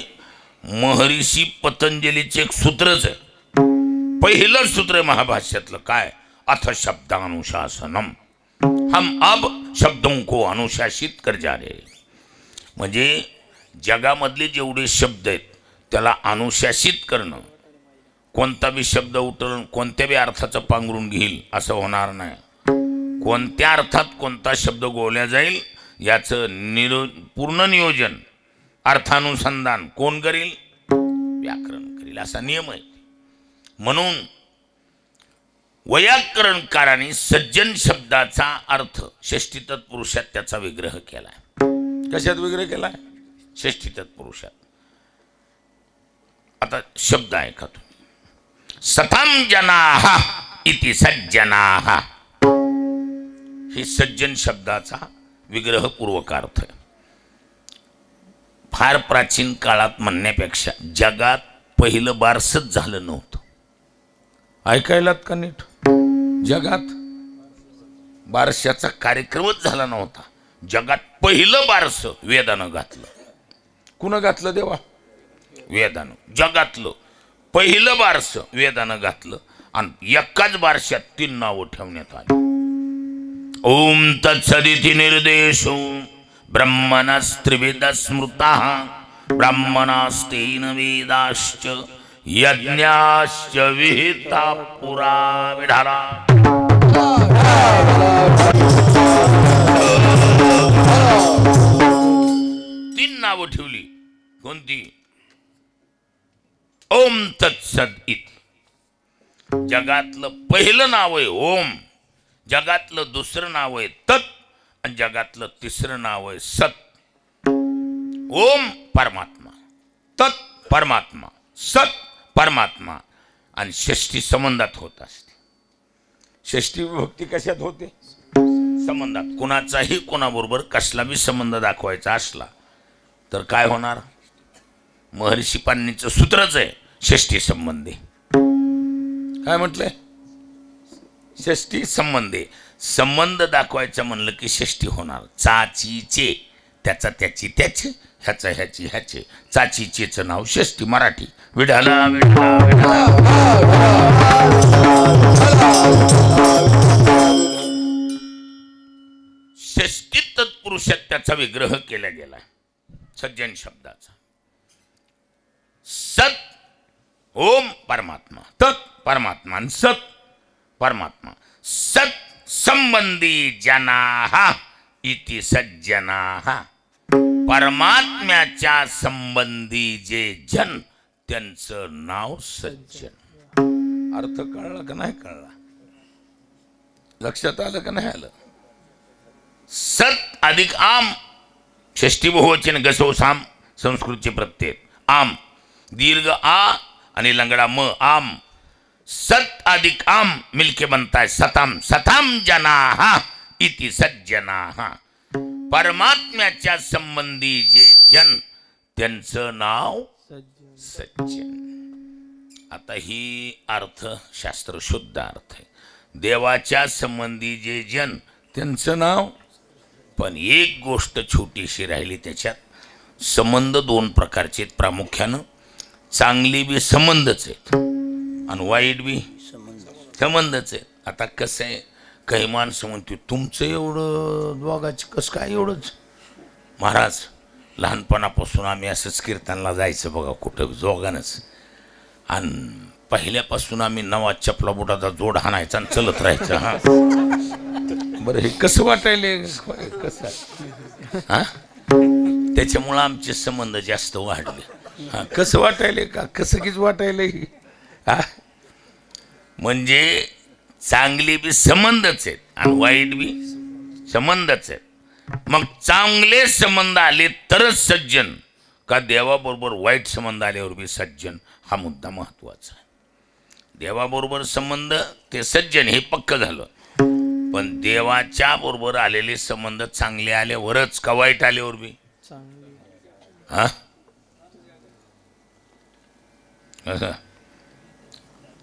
Speaker 1: महर्षी पतंजलीचे एक सूत्रच आहे, पहिलं सूत्र आहे महाभाष्यातलं, काय, अथ शब्दानुशासनम, हम अब शब्दों को अनुशासित कर जा रहे. म्हणजे जगामधले जेवढे शब्द आहेत त्याला अनुशासित करणं. कोणता बी शब्द उठवून कोणत्या बी अर्थाचं पांघरून घेईल असं होणार नाही. कोणत्या अर्थात कोणता शब्द गोवल्या जाईल याचं पूर्ण नियोजन, अर्थानुसंधान कोण करील, व्याकरण करील, असा नियम आहे. म्हणून वैयाकरणकारांनी सज्जन शब्दाचा अर्थ षष्ठी तत्पुरुषात त्याचा विग्रह केलाय. कशात विग्रह केलाय, षष्ठी तत्पुरुषात. आता शब्द आहे का तुम्ही, सताम जनाः इति सज्जनाः, हे सज्जन शब्दाचा विग्रहपूर्वक आहे. फार प्राचीन काळात म्हणण्यापेक्षा जगात पहिलं बारसच झालं नव्हतं. ऐकायलात का नीट, जगात बारशाचा कार्यक्रमच झाला नव्हता. जगात पहिलं बारस वेदानं घातलं. कुणं घातलं देवा, वेदानं. जगातलं पहिलं बारस वेदानं घातलं आणि एकाच बारशात 3 नावं ठेवण्यात आली. ओम तत्सदिति निर्देशो ब्रह्मणस्त्रिविध स्मृतः ब्राह्मणास्तेन वेदाश्च यज्ञाश्च विहिता पुरा विढाला. तीन नावं ठेवली. कोणती? ओम तत्सद इत. जगातलं पहिलं नाव आहे ओम, जगातलं दुसरं नाव आहे तत्, आणि जगातलं तिसरं नाव आहे सत. ओम परमात्मा, तत् परमात्मा, सत परमात्मा, आणि षष्ठी संबंधात होत असते. षष्ठी विभक्ती कशात होते? संबंधात. कुणाचाही कोणाबरोबर कसला बी संबंध दाखवायचा असला तर काय होणार? महर्षी पाणिनीचं सूत्रच आहे षष्ठी संबंधी. काय म्हटलंय? षष्ठी संबंधी. संबंध दाखवायचा म्हणलं की षष्ठी होणार. चाचीचे, त्याचा त्याची त्याचे, ह्याचा ह्याची ह्याचे, चाचीचेचं नाव षष्ठी. मराठी. विढाला विढाला विढाला. षष्ठी तत्पुरुषात त्याचा विग्रह केला गेला सज्जन शब्दाचा. सत ओम परमात्मा, तत् परमात्मा, आणि सत परमात्मा. सत संबंधी जनाः इति सज्जनाः. परमात्म्याच्या संबंधी जे जन, त्यांचं नाव सज्जन. अर्थ कळला का नाही कळला? लक्षात आलं का नाही आलं? सत अधिक आम, षष्ठी बहुवचन गसो साम, संस्कृतचे प्रत्यय. आम दीर्घ आ आणि लंगडा म, आम. सत अधिक आम मिलके बनता है सताम. सताम जनाः इति सज्जनाः. परमात्म्याच्या संबंधी जे जन, त्यांचं नाव सज्जन. आता ही अर्थशास्त्र शुद्ध अर्थ आहे. देवाच्या संबंधी जे जन, त्यांचं नाव. पण एक गोष्ट छोटीशी राहिली त्याच्यात. संबंध दोन प्रकारचे आहेत प्रामुख्यानं. चांगली बी संबंधच आहेत आणि वाईट बी संबंधच आहेत. आता कसं आहे, काही माणसं म्हणते तुमचं एवढं दोघाचं कसं काय एवढंच? महाराज, लहानपणापासून आम्ही असंच कीर्तनला जायचं बघा, कुठं जोगानच. आणि पहिल्यापासून आम्ही नवा चपला बुटाचा जोड हाणायचा आणि चलत राहायचं. हा बरं, हे कसं वाटायले? कसं हा? त्याच्यामुळं आमचे संबंध जास्त वाढले. हा, कसं वाटायले का? कसं कीच वाटायले? हा, म्हणजे चांगली बी संबंधच आहेत आणि वाईट बी संबंधच आहेत. मग चांगले संबंध आले तरच सज्जन, का देवाबरोबर वाईट संबंध आल्यावर बी सज्जन? हा मुद्दा महत्वाचा आहे. देवाबरोबर संबंध ते सज्जन, हे पक्क झालं. पण देवाच्या बरोबर आलेले संबंध चांगले आल्यावरच का वाईट आल्यावर बी? हा,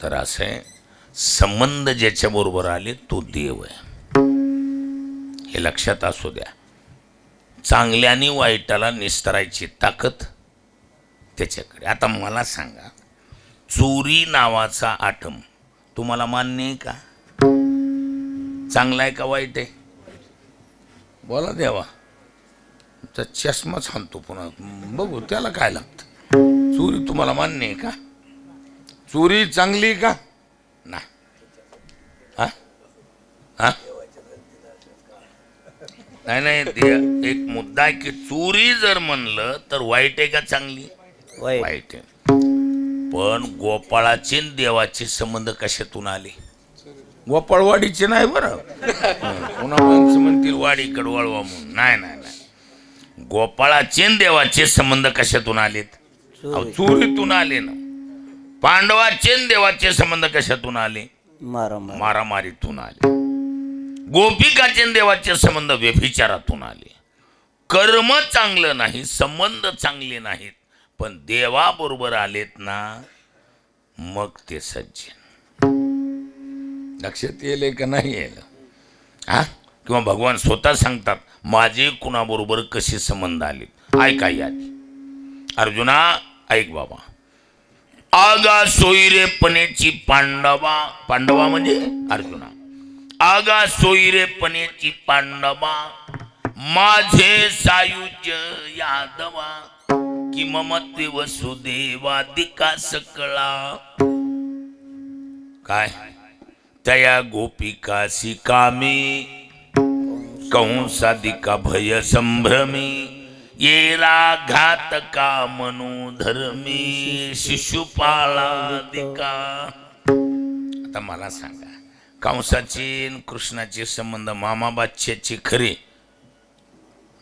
Speaker 1: तर असे संबंध ज्याच्या बरोबर आले तो देव आहे, हे लक्षात असू द्या. चांगल्या आणि वाईटाला निस्तरायची ताकद त्याच्याकडे. आता मला सांगा, चोरी नावाचा आटम तुम्हाला मान्य आहे का? चांगला आहे का वाईट आहे? बोला देवा. चष्माच हाणतो पुन्हा, बघू त्याला काय लागतं. चोरी तुम्हाला मान्य आहे का? चोरी चांगली का? ना. हा हा, नाही नाही, एक मुद्दा आहे की चोरी जर म्हणलं तर वाईट आहे का चांगली? वाईट आहे. पण गोपाळाचे देवाचे संबंध कशातून आले? गोपाळवाडीचे नाही बरं. पुन्हा माणसं म्हणतील वाडीकडे वळवा म्हणून. नाही नाही नाही, गोपाळाचे देवाचे संबंध कशातून आलेत? चोरीतून आले ना. पांडवाचे देवाचे संबंध कशातून आले? मारामारीतून आले. गोपिकाचे देवाचे संबंध व्यभिचारातून आले. कर्म चांगलं नाही, संबंध चांगले नाहीत, पण देवाबरोबर आलेत ना, मग ते सज्जन. लक्षात येईल का नाही येईल? हा, किंवा भगवान स्वतः सांगतात माझे कुणाबरोबर कसे संबंध आले. ऐका यादी. अर्जुना ऐक बाबा. आगा सोयरेपणेची पांडवा, पांडवा म्हणजे अर्जुना, आगा सोयरेपणेची पांडवा, माझे सायुज्य यादवा, कि ममत्व वसुदेवादिका सकळा. काय तया गोपिकासी कामी कंसादिका भय संभ्रमी येरा घातका मनोधर्मी शिशुपालादिका. आता मला सांगा, कंसाचे आणि कृष्णाचे संबंध मामा बादशाचे खरे,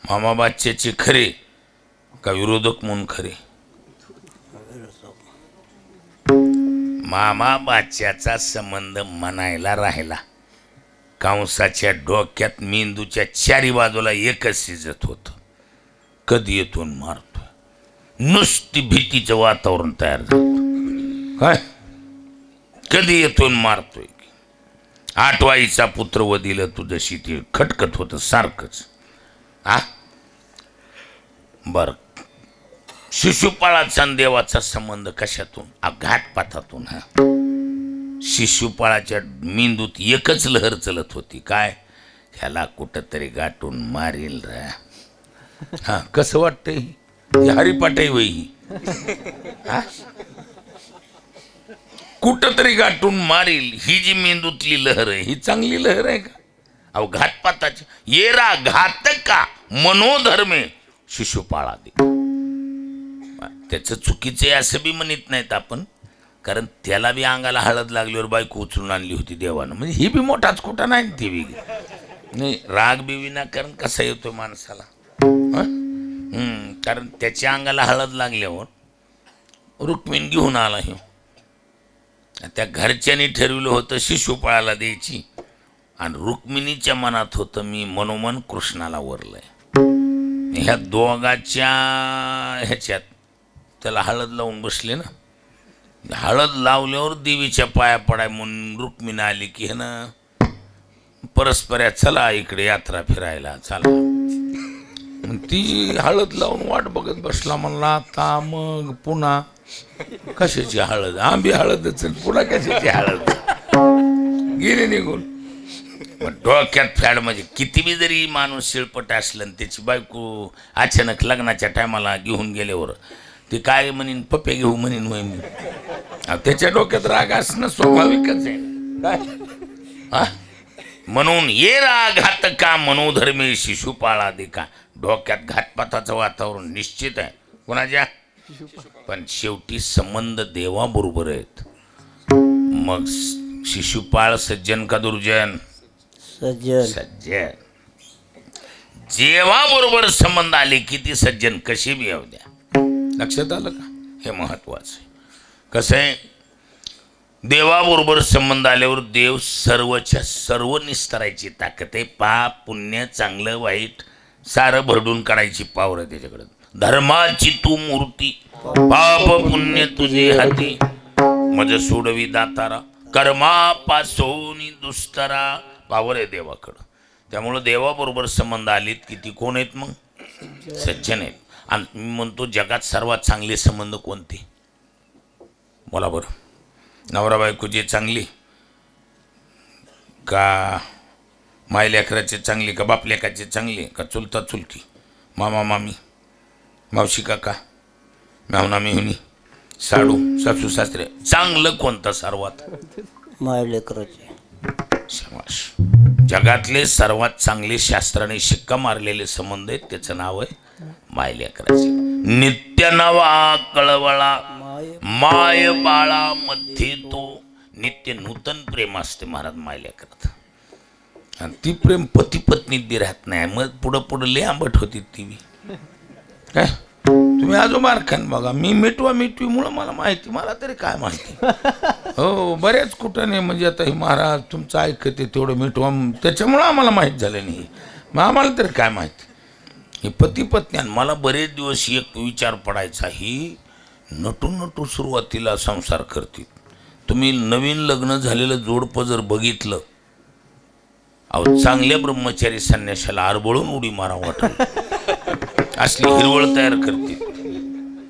Speaker 1: मामा बादशाचे खरे का विरोधक म्हणून खरे? मामा बादशाचा संबंध म्हणायला राहिला, कंसाच्या डोक्यात मेंदूच्या चारी बाजूला एकच शिजत होत, कधी येतून मारतोय. नुसती भीतीचं वातावरण तयार झालं. काय कधी येतून मारतोय? आठवाईचा पुत्र वदिलं तुझं शीती खटकत होतं सारखंच. बर, शिशुपाळाचा देवाचा संबंध कशातून? घातपातातून. शिशुपाळाच्या मेंदूत एकच लहर चलत होती, काय? ह्याला कुठंतरी गाठून मारील रा. हा, कसं वाटतंय? हरिपाठाई वही कुठंतरी गाठून मारील, ही जी मेंदूतली लहर आहे ही चांगली लहर आहे का? अहो, घातपाताची येरा घातका मनोधर्मे शिशुपाळा दे. त्याचं चुकीचं आहे असं बी म्हणत नाहीत आपण, कारण त्याला बी अंगाला हळद लागल्यावर बायको उचलून आणली होती देवानं, म्हणजे ही बी मोठाच खोटा नाही ती बी. नाही, राग बी विनाकारण कसा येतो माणसाला? कारण त्याच्या अंगाला हळद लागल्यावर रुक्मिणी घेऊन आला हे. त्या घरच्यांनी ठरवलं होतं शिशुपाळाला द्यायची, आणि रुक्मिणीच्या मनात होतं मी मनोमन कृष्णाला वरलंय. ह्या दोघाच्या ह्याच्यात त्याला हळद लावून बसले ना. हळद लावल्यावर देवीच्या पाया पडाय म्हणून रुक्मिणी आली की हे ना परस्पऱ्या, चला इकडे यात्रा फिरायला चला. ती हळद लावून वाट बघत बसला. म्हणला आता मग पुन्हा कशाची हळद? आंबी हळदच, पुन्हा कशाची हळद? गेले निघून. डोक्यात फॅड. म्हणजे किती बी जरी माणूस शिळपट असलं आणि त्याची बायको अचानक लग्नाच्या टायमाला घेऊन गेल्यावर ते काय म्हणीन, पप्पे घेऊ म्हणीन होय मी. त्याच्या डोक्यात राग असणं स्वाभाविकच आहे काय? म्हणून ये राघात का मनोधर्मी शिशुपाळा दिका. डोक्यात घातपाताचं वातावरण निश्चित आहे कोणाच्या, पण शेवटी संबंध देवाबरोबर आहेत. मग शिशुपाळ सज्जन का दुर्जन?
Speaker 2: सज्जन.
Speaker 1: सज्जन. जेव्हा संबंध आले की ती सज्जन कशी बी येऊ द्या. लक्षात आलं का? हे महत्वाचं आहे. कसं आहे, देवाबरोबर संबंध आल्यावर देव सर्वच्या सर्व निस्तरायची ताकद आहे. पाप पुण्य चांगलं वाईट सारं भरडून काढायची पावर आहे त्याच्याकडे. धर्माची तू मूर्ती, पाप पुण्य तुझे हाती, मज सोडवी दातारा, कर्मापासून दुस्तरा. पावर आहे देवाकडं. त्यामुळं देवाबरोबर संबंध आलेत की ती कोण आहेत? मग सज्जन आहेत. आणि मी म्हणतो जगात सर्वात चांगले संबंध कोणते? बोला बरं. नवरा बायकोचे चांगली का मायलेकराचे चांगली का बापलेकाचे चांगले का चुलता चुलती, मामा मामी, मावशी काका, मेहुणा मेहुणी, साडू सासू सासरे? चांगलं कोणतं सर्वात?
Speaker 2: मायलेकराचे.
Speaker 1: शाबाश. जगातले सर्वात चांगले शास्त्राने शिक्का मारलेले संबंध आहेत, त्याचं नाव आहे मायलेकराचे. नित्य नवा कळवळा माय बाळा मध्ये तो. नित्य नूतन प्रेम असते महाराज मायलेकरात. आणि ती प्रेम पती पत्नीत बी राहत नाही. मग पुढं पुढं लय आंबट होती ती बी. काय तुम्ही आजोबार खान बघा, मी मिटवीमुळं मला माहिती, मला तरी काय माहिती. हो, बऱ्याच कुठं नाही. म्हणजे आता हे महाराज तुमचं ऐकते तेवढं मिटवा, त्याच्यामुळं आम्हाला माहीत झालं नाही. मग आम्हाला तरी काय माहिती. हे पती पत्नी. मला बरेच दिवस एक विचार पडायचा, ही नटू सुरुवातीला संसार करतील. तुम्ही नवीन लग्न झालेलं जोडपं जर बघितलं, अहो चांगल्या ब्रह्मचारी संन्याशाला आरबळून उडी मारा वाटत असली हिरवळ तयार करते.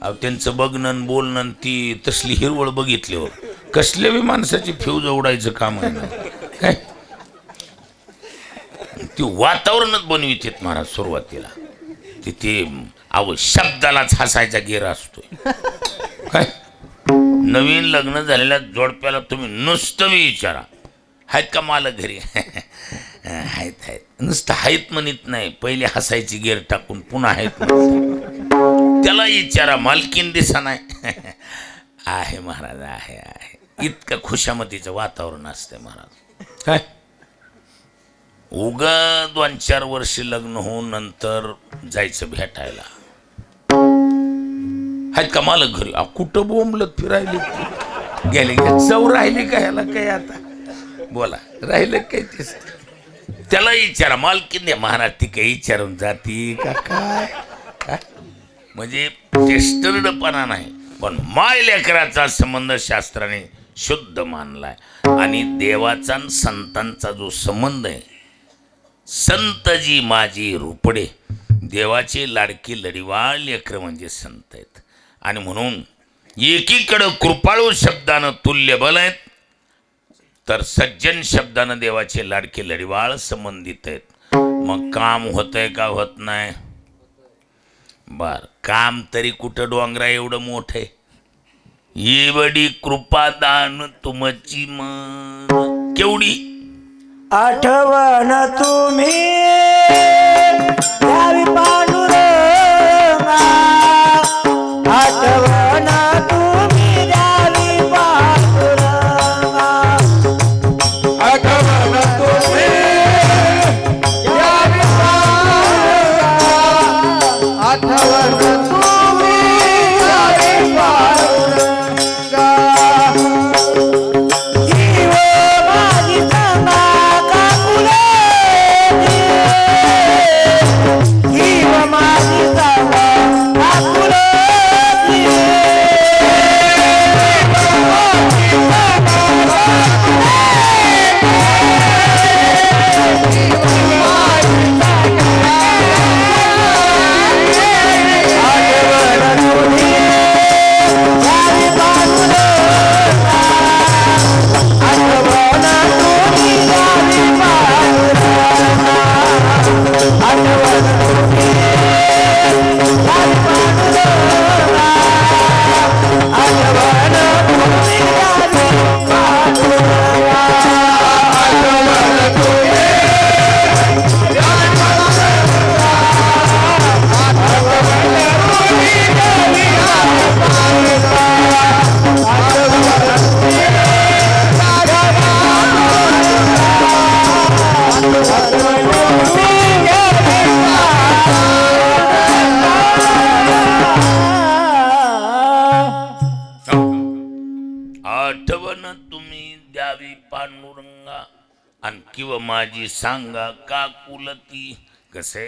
Speaker 1: अहो त्यांचं बघणं बोलणं ती तसली हिरवळ बघितल्यावर कसल्या बी माणसाची फ्यूज उडायचं काम आहे ना. काय ती वातावरणच बनवित आहेत महाराज सुरुवातीला. तिथे अहो शब्दालाच हसायचा गेर असतोय. काय नवीन लग्न झालेल्या जोडप्याला तुम्ही नुसतं विचारा, आहेत का मालक घरी? आहेत आहेत. नुसतं आहेत म्हणत नाही, पहिले हसायची गेर टाकून पुन्हा आहेत म्हणत. त्याला विचारा, मालकीन दिसा नाही. आहे महाराज, आहे आहे. इतकं खुशामतीचं वातावरण असते महाराज. काय उगा 2-4 वर्ष लग्न होऊन नंतर जायचं भेटायला. आहेत का मालक घरी? कुठं बोंबलत फिरायले गेले, चव राहिले का ह्याला? काय आता बोला, राहिलं काय तेच? त्याला विचारा, मालकीन द्या महाराज. ती काही विचारून जाती का काय? म्हणजे टेस्टर्डपणा नाही, पण माय लेकराचा संबंध शास्त्राने शुद्ध मानलाय. आणि देवाचा आणि संतांचा जो संबंध आहे, संतजी माझी रूपडे, देवाचे लाडकी लढीवाळ लेकर म्हणजे संत आहेत. आणि म्हणून एकीकडं कृपाळू शब्दानं तुल्य बल आहेत, तर सज्जन शब्दानं देवाचे लाडके लढीवाळ संबंधित आहेत. मग काम होतंय का होत नाही? बर, काम तरी कुठं डोंगरा एवढं मोठं आहे. एवढी कृपादान तुमची मन केवढी
Speaker 2: आठवण तुम्ही द्यावी पांडुरंगा, आठवण तुम्ही द्यावी पांडुरंगा, आठवण तुम्ही द्यावी पांडुरंगा, आठवण तुम्ही द्यावी पांडुरंगा.
Speaker 1: आणि किंवा माझी सांगा का कुलती. कसे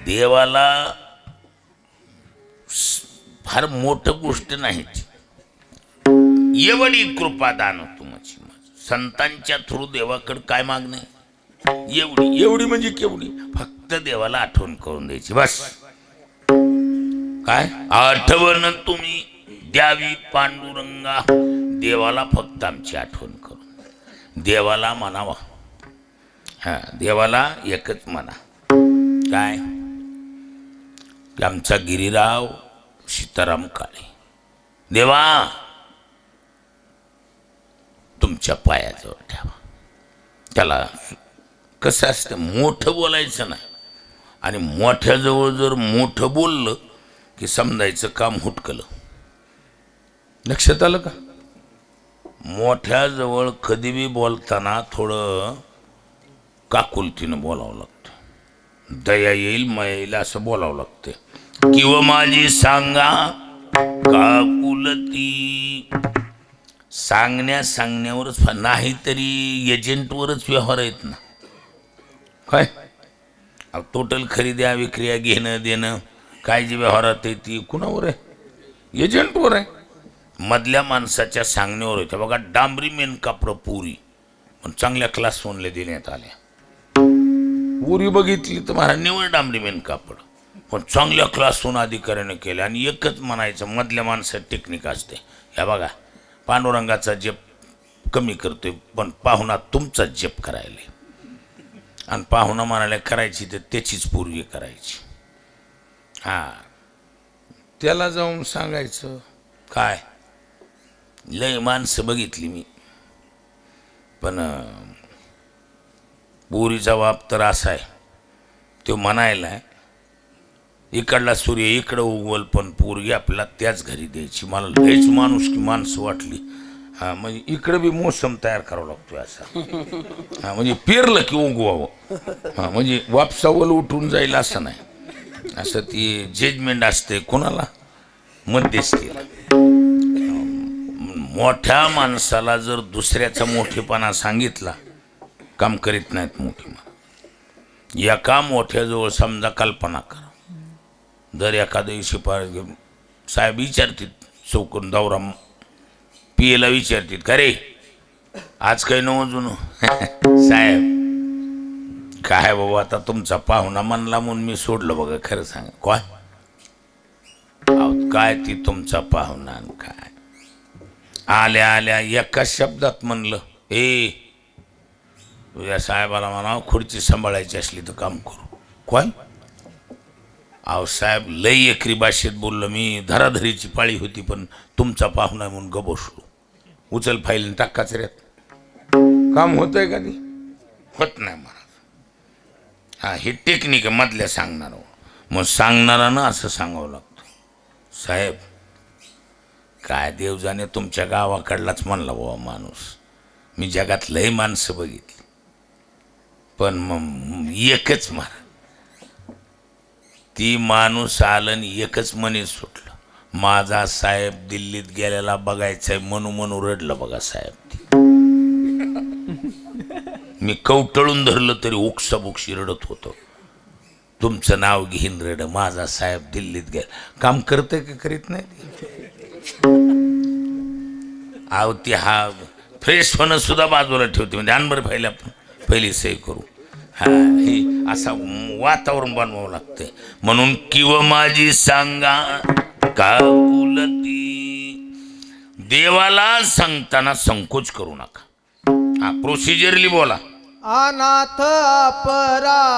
Speaker 1: देवाला फार मोठं गोष्ट नाही, एवढी कृपा दान तुमची. संतांच्या थ्रू देवाकडे काय मागणे? एवढी एवढी म्हणजे केवढी? फक्त देवाला आठवण करून द्यायची बस. काय आठवण तुम्ही द्यावी पांडुरंगा, देवाला फक्त आमची आठवण करून, देवाला म्हणावा. हा, देवाला एकच म्हणा, काय आमचा गिरीराव सीताराम काळे, देवा तुमच्या पायाजवळ ठेवा. त्याला कसं असतं, मोठं बोलायचं नाही, आणि मोठ्याजवळ जर मोठं बोललं की समजायचं काम हुटकलं. लक्षात आलं का? मोठ्याजवळ कधी बी बोलताना थोडं काकुलतीनं बोलावं लागतं, दया येईल माया येईल असं बोलावं लागतं. किंवा माझी सांगा काकुलती, सांगण्यावरच नाही तरी एजंटवरच व्यवहार आहेत ना. काय टोटल खरेदी विक्रिया घेणं देणं काय जे व्यवहारात आहे ती कुणावर आहे? एजंटवर आहे. मधल्या माणसाच्या सांगण्यावर होत्या बघा. डांबरी मेन कापड पुरी पण चांगल्या क्लास वनले देण्यात आल्या. पुरी बघितली तर महाराज निवड डांबरी मेन कापड पण चांगल्या क्लास वन अधिकाऱ्याने केले. आणि एकच म्हणायचं, मधल्या माणसात टेक्निक असते. ह्या बघा पांडुरंगाचा जप कमी करतोय पण पाहुणा तुमचा जप करायला, आणि पाहुणा म्हणाले करायची तर त्याचीच पूर्वी करायची. हा, त्याला जाऊन सांगायचं काय. लय माणसं बघितली मी, पण पोरीचा बाप तर असा आहे, तो म्हणायला इकडला सूर्य इकडं उगवल पण पोरगी आपल्याला त्याच घरी द्यायची. मला लयच माणूस की माणसं वाटली. हां म्हणजे इकडं बी मोसम तयार करावा लागतोय असा. हां म्हणजे पेरलं की उगवावं. हां म्हणजे वापसावल उठून जाईल असं नाही. असं ती जजमेंट असते कोणाला, मध्यस्थीला. मोठ्या माणसाला जर दुसऱ्याचा मोठेपणा सांगितला काम करीत नाहीत मोठी माणसं. एका मोठ्याजवळ समजा कल्पना करा, जर एखाद्या दिवशी साहेब विचारतील चौकून दौरा पियेला विचारतील का रे आज काही नवं जुनं साहेब काय बाबा आता तुमचा पाहुणा म्हणला म्हणून मी सोडलं बघा. खरं सांगा काय काय ती तुमचा पाहुणा काय आल्या आल्या एका शब्दात म्हणलं ए तुझ्या साहेबाला म्हणा खुर्ची सांभाळायची असली तर काम करू. काय अहो साहेब लई एकरी भाषेत बोललो मी. धराधरीची पाळी होती पण तुमचा पाहुणा म्हणून ग बसलो. उचल फाईल टाक कचऱ्यात. काम होतंय का ती होत नाही मला. हां ही टेक्निक आहे मधल्या सांगणार. मग सांगणारानं असं सांगावं लागतं साहेब काय देव जाणे तुमच्या गावाकडलाच म्हणला बाबा माणूस. मी जगात लय माणसं बघितली पण मग एकच मारा ती माणूस आलं आणि एकच मनी सुटलं. माझा साहेब दिल्लीत गेलेला बघायचंय म्हणू म्हणू रडलं बघा साहेब. मी कवटळून धरलं तरी ओक्साबोक्षी रडत होतो. तुमचं नाव घेईन रड माझा साहेब दिल्लीत गेला. काम करतंय का करीत नाही. आव ती हा फ्रेश होणं सुद्धा बाजूला ठेवते म्हणजे अनबर फाईल आपण पहिली सही करू. हा हे असा वातावरण बनवावं लागतंय. म्हणून किंवा माझी सांगा का कुलती देवाला सांगताना संकोच करू नका. हा प्रोसिजरली बोला.
Speaker 2: अनाथ अपराधी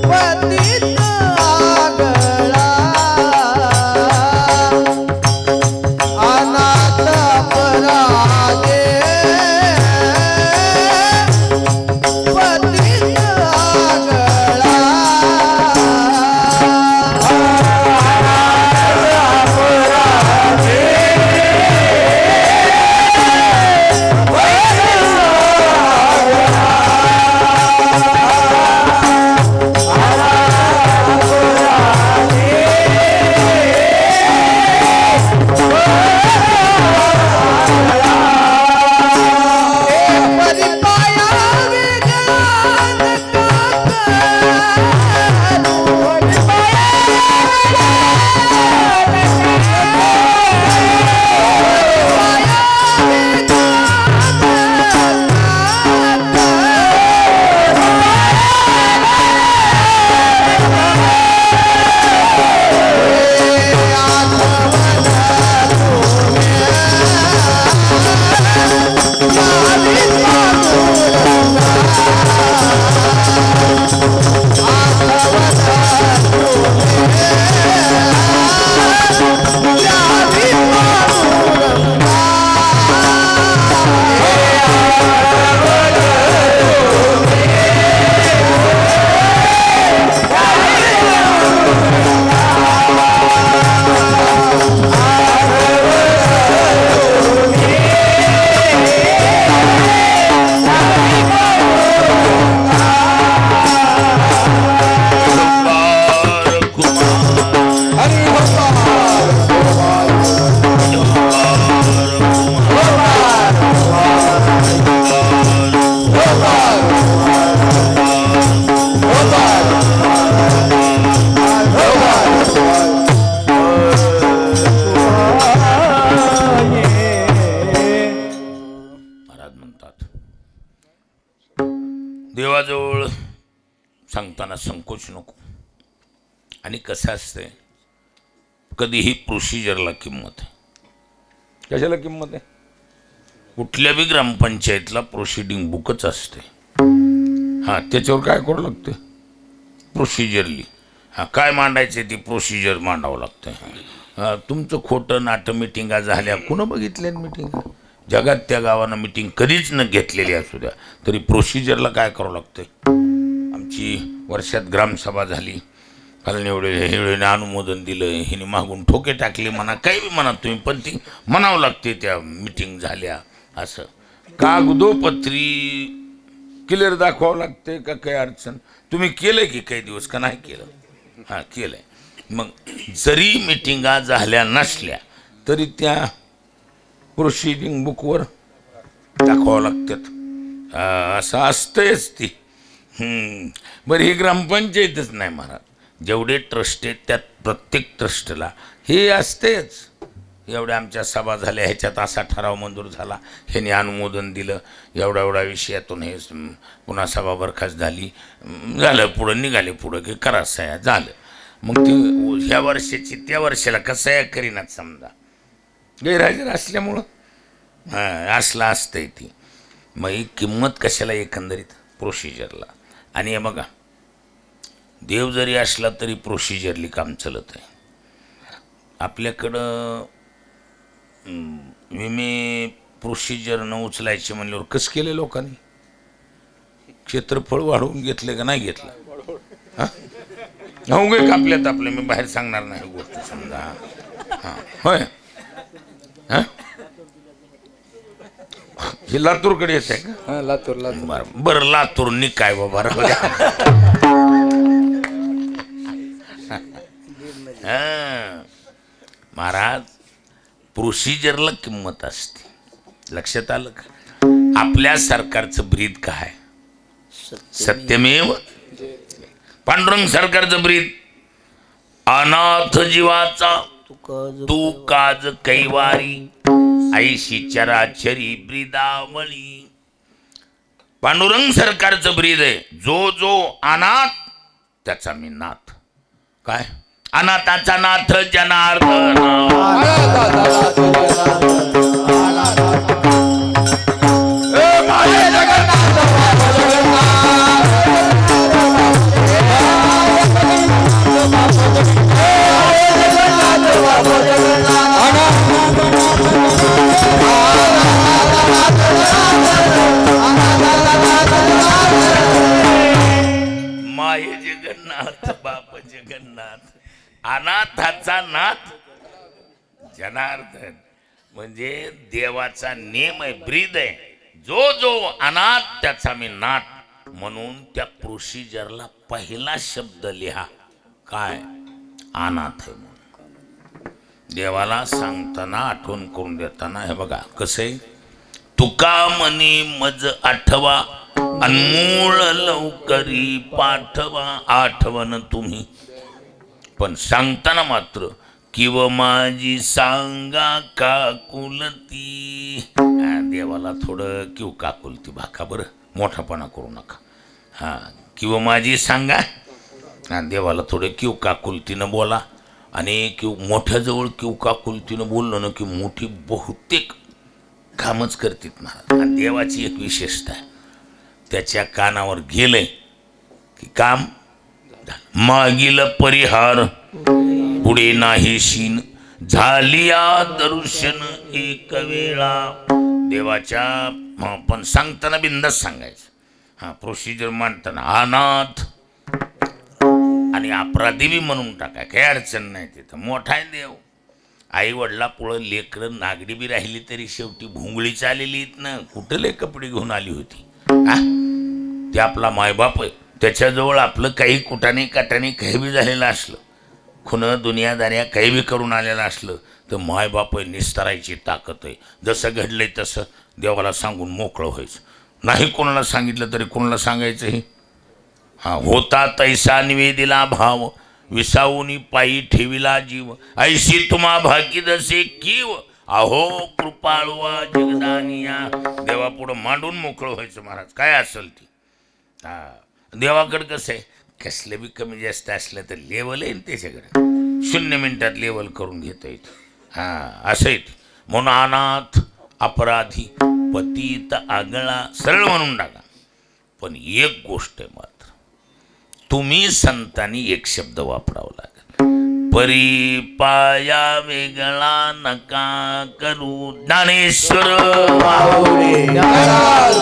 Speaker 2: पतित आगळा अनाथ अपराधी पतित आगळा
Speaker 1: देवाजवळ सांगताना संकोच नको. आणि कसं असतंय कधीही प्रोसिजरला किंमत आहे. कशाला किंमत आहे. कुठल्या बी ग्रामपंचायतला प्रोसिडिंग बुकच असते. हां त्याच्यावर काय करावं लागतं प्रोसिजरली. हां काय मांडायचं ती प्रोसिजर मांडावं लागतं. तुमचं खोटं नाटं मिटिंगा झाल्या कुणं बघितल्या मिटिंग जगात त्या गावानं मिटिंग कधीच न घेतलेली असू द्या तरी प्रोसिजरला काय करावं लागतंय. आमची वर्षात ग्रामसभा झाली कारण एवढे अनुमोदन दिलं हिने मागून ठोके टाकले म्हणा काही बी म्हणा तुम्ही पण ती म्हणावं लागते त्या मिटिंग झाल्या असं कागदोपत्री क्लिअर दाखवावं लागते का काही अडचण. तुम्ही केलं की काही दिवस का नाही केलं. हां केलंय. मग जरी मिटिंगा झाल्या नसल्या तरी त्या प्रोसिडिंग बुकवर दाखवावं लागतात. असं असतंच ती. बरं ही ग्रामपंचायतच नाही महाराज जेवढे ट्रस्ट आहेत त्यात प्रत्येक ट्रस्टला हे असतेच. एवढ्या आमच्या सभा झाल्या ह्याच्यात असा ठराव मंजूर झाला ह्याने अनुमोदन दिलं एवढा विषयातून हे पुन्हा सभा बरखास्त झाली झालं पुढं निघाले पुढं की करा सह्या झालं. मग ते ह्या वर्षाची त्या वर्षाला कसं या करीनात समजा गैरहजर असल्यामुळं असलं असतंय ती. मग ही किंमत कशाला एकंदरीत प्रोसिजरला. आणि हे बघा देव जरी असला तरी प्रोसिजरली काम चालत आहे. आपल्याकडं विमे प्रोसिजर न उचलायचे म्हणल्यावर कसं केलं लोकांनी. क्षेत्रफळ वाढवून घेतले का नाही घेतलं. हां उगे कापल्यात आपलं मी बाहेर सांगणार नाही गोष्ट समजा. हां होय हां हे लातूरकडे येत आहे का.
Speaker 2: लातूर
Speaker 1: बरं लातूरनी काय बाबा राहू द्या. महाराज प्रोसिजरला किंमत असते लक्षात आलं का. आपल्या सरकारचं ब्रीद काय सत्यमेव पांडुरंग सरकारचं ब्रीद अनाथ जीवाचा तू काज कैवारी ऐशी चराचरी ब्रीदावळी. पांडुरंग सरकारचं ब्रीद आहे जो अनाथ त्याचा मी नाथ. काय अनाथाचा नाथ जनार्दन. माय जगन्नाथ बाप जगन्नाथ अनाथाचा नाथ जनार्दन. म्हणजे देवाचा नेम आहे ब्रीद आहे जो अनाथ त्याचा मी नाथ. म्हणून त्या प्रोसिजरला पहिला शब्द लिहा काय अनाथ आहे म्हणून. देवाला सांगताना आठवण करून देताना हे बघा कसं आहे. तुका मनी मज आठवा अनमोल लवकरी पाठवा. आठवण तुम्ही पण सांगताना मात्र किंवा माझी सांगा काकुलती. देवाला थोडं किंवा काकुलती भाका बरं मोठापणा करू नका. हां किंवा माझी सांगा. हां देवाला थोडं किंवा काकुलतीनं बोला. आणि किंवा मोठ्याजवळ किंवा काकुलतीनं बोललं ना की मोठी बहुतेक कामच करतात महाराज. आणि देवाची एक विशेषता आहे त्याच्या कानावर गेलंय की काम मागील परिहार पुढे नाही शीन झालिया दर्शन एक वेळा. देवाच्या पण सांगताना बिंदास सांगायचं. हां प्रोसिजर मांडताना अनाथ आणि अपराधी बी म्हणून टाका काही अडचण नाही. तिथं मोठा आहे देव. आई वडिला पुढं लेकरं नागडी बी राहिली तरी शेवटी भोंगळी चाललेली ना कुठं लय कपडे घेऊन आली होती. ते आपला मायबाप आहे त्याच्याजवळ आपलं काही कुटाने काटाने काही बी झालेलं असलं खुनं दुनियादाऱ्या काही बी करून आलेलं असलं तर मायबाप आहे निस्तारायची ताकद आहे. जसं घडलंय तसं देवाला सांगून मोकळं व्हायचं. नाही कोणाला सांगितलं तरी कोणाला सांगायचं हे. हां होता तैसा निवेदिला भाव विसावूनी पायी ठेविला जीव ऐशी तुम्हा भाकी दसे कीव अहो कृपाळुआ जगदानिया. देवापुढं मांडून मोकळं व्हायचं महाराज काय असेल ती. हां देवाकडं कसं आहे कसलं बी कमी जास्त असलं तर लेवल आहे त्याच्याकडे 0 मिनिटात लेवल करून घेता येतं. हां असं आहे. म्हणून अनाथ अपराधी पतित आगळा सरळ म्हणून टाका. पण एक गोष्ट आहे मात्र तुम्ही संतांनी एक शब्द वापरावा लागेल. परी पाया वेगळा नका करू ज्ञानेश्वर
Speaker 2: माऊली ज्ञानराज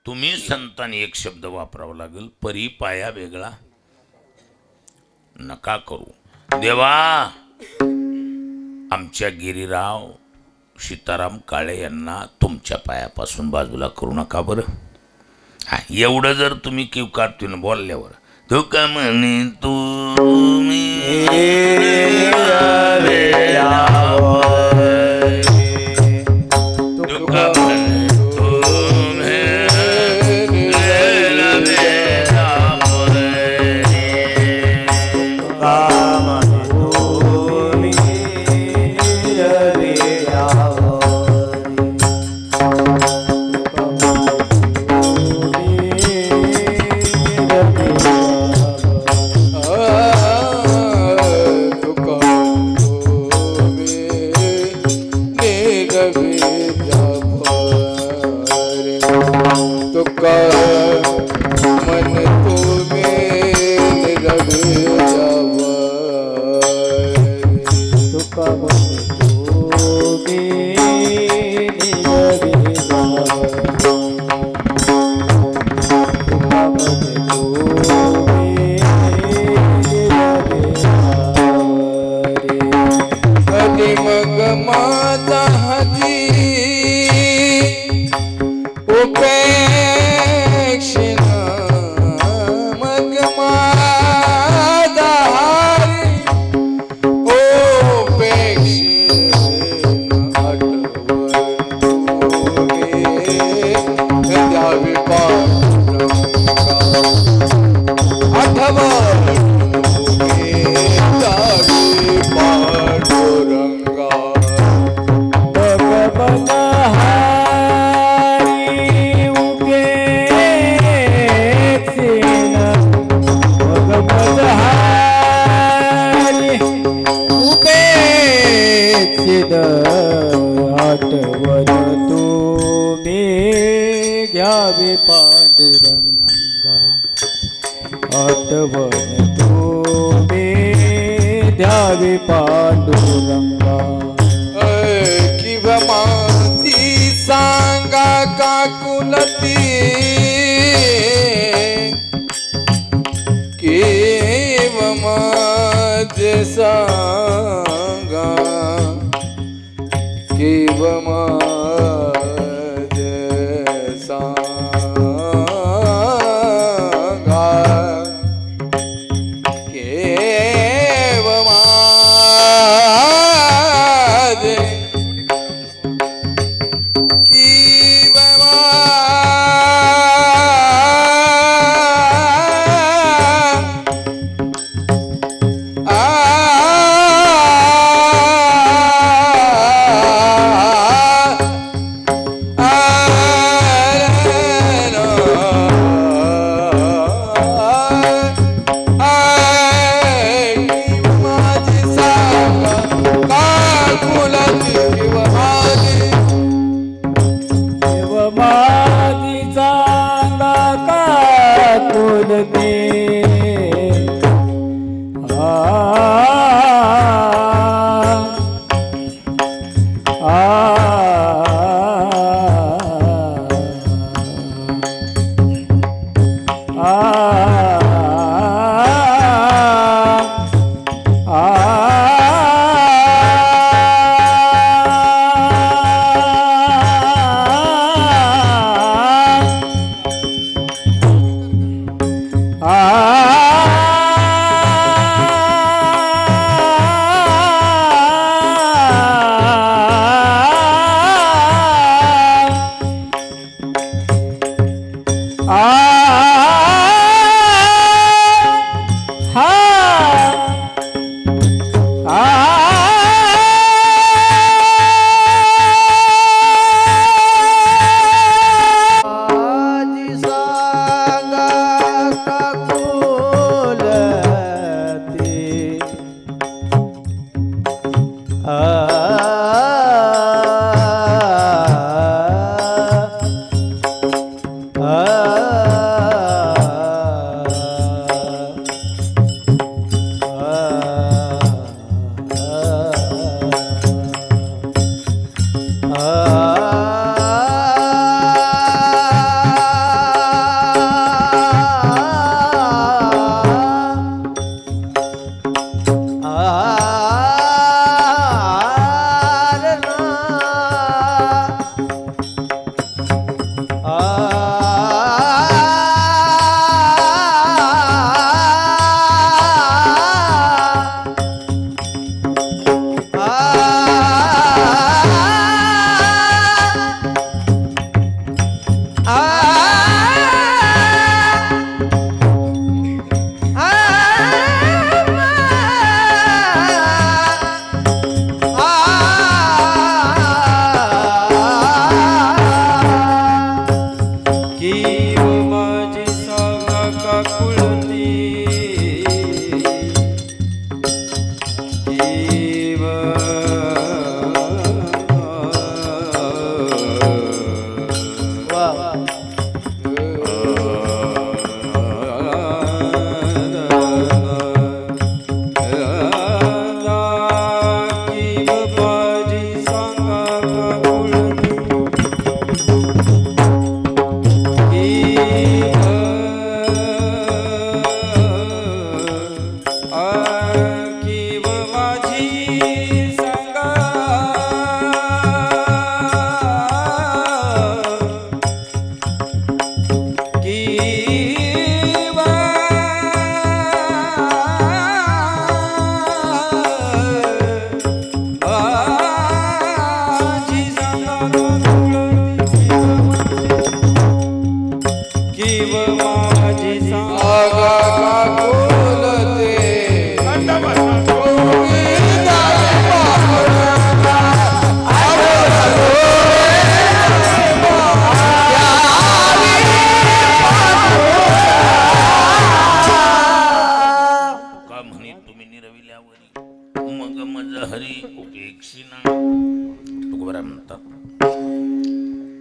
Speaker 1: तुम्ही संतांनी एक शब्द वापरावा लागेल परी पाया वेगळा नका करू देवा आमच्या गिरीराव सीताराम काळे यांना तुमच्या पायापासून बाजूला करू नका बरं हा एवढं जर तुम्ही किवकातून बोलल्यावर तू का म्हणे तुम्ही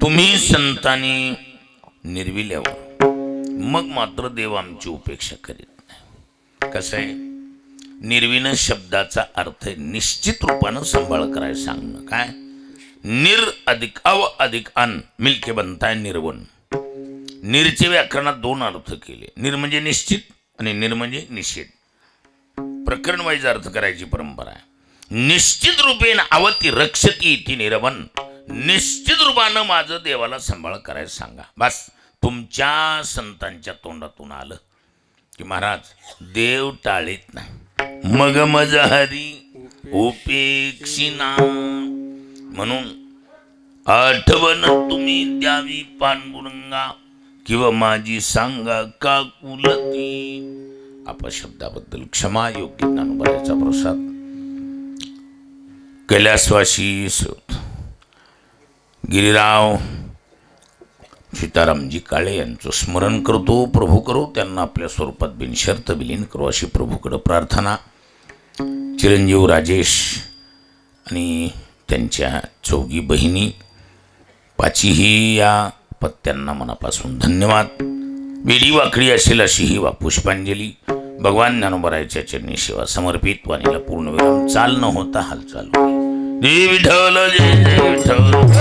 Speaker 1: तुम्ही संतांनी निर्विल्यावर मग मात्र देव आमची उपेक्षा करीत नाही. कसं आहे, निर्विण शब्दाचा अर्थ निश्चित रूपानं सांभाळ करायला सांगणं. काय निर अधिक अव अधिक अन मिलके बनताय निर्वण. निर्चे व्याकरणात दोन अर्थ केले. निर म्हणजे निश्चित आणि निर म्हणजे निषेध. प्रकरण वाईज अर्थ करायची परंपरा आहे. निश्चित रूपेण अवती रक्षती इति निरवन. निश्चित रूपानं माझं देवाला सांभाळ करायला सांगा. बस तुमच्या संतांच्या तोंडातून आलं की महाराज देव टाळीत नाही. मग मज हरी उपेक्षिना. म्हणून आठवण तुम्ही द्यावी पांडुरंगा किंवा माझी सांगा का कुलती. अपशब्दाबद्दल क्षमा. योग्य ज्ञानोबाचा प्रसाद. कैलासवासी गिरीराव सीतारामजी काळे यांचं स्मरण करतो. प्रभू करो त्यांना आपल्या स्वरूपात बिनशर्त विलीन करो अशी प्रभूकडं प्रार्थना. चिरंजीव राजेश आणि त्यांच्या चौघी बहिणी पाचीही या पत्त्यांना मनापासून धन्यवाद. वेडी वाकडी असेल अशी ही वा पुष्पांजली. भगवान ज्ञानोबरायाच्या चरणी सेवा समर्पित. वाणीला पूर्णविराम. चाल न होता हालचाल. जय विठ्ठल जय जय विठ्ठल.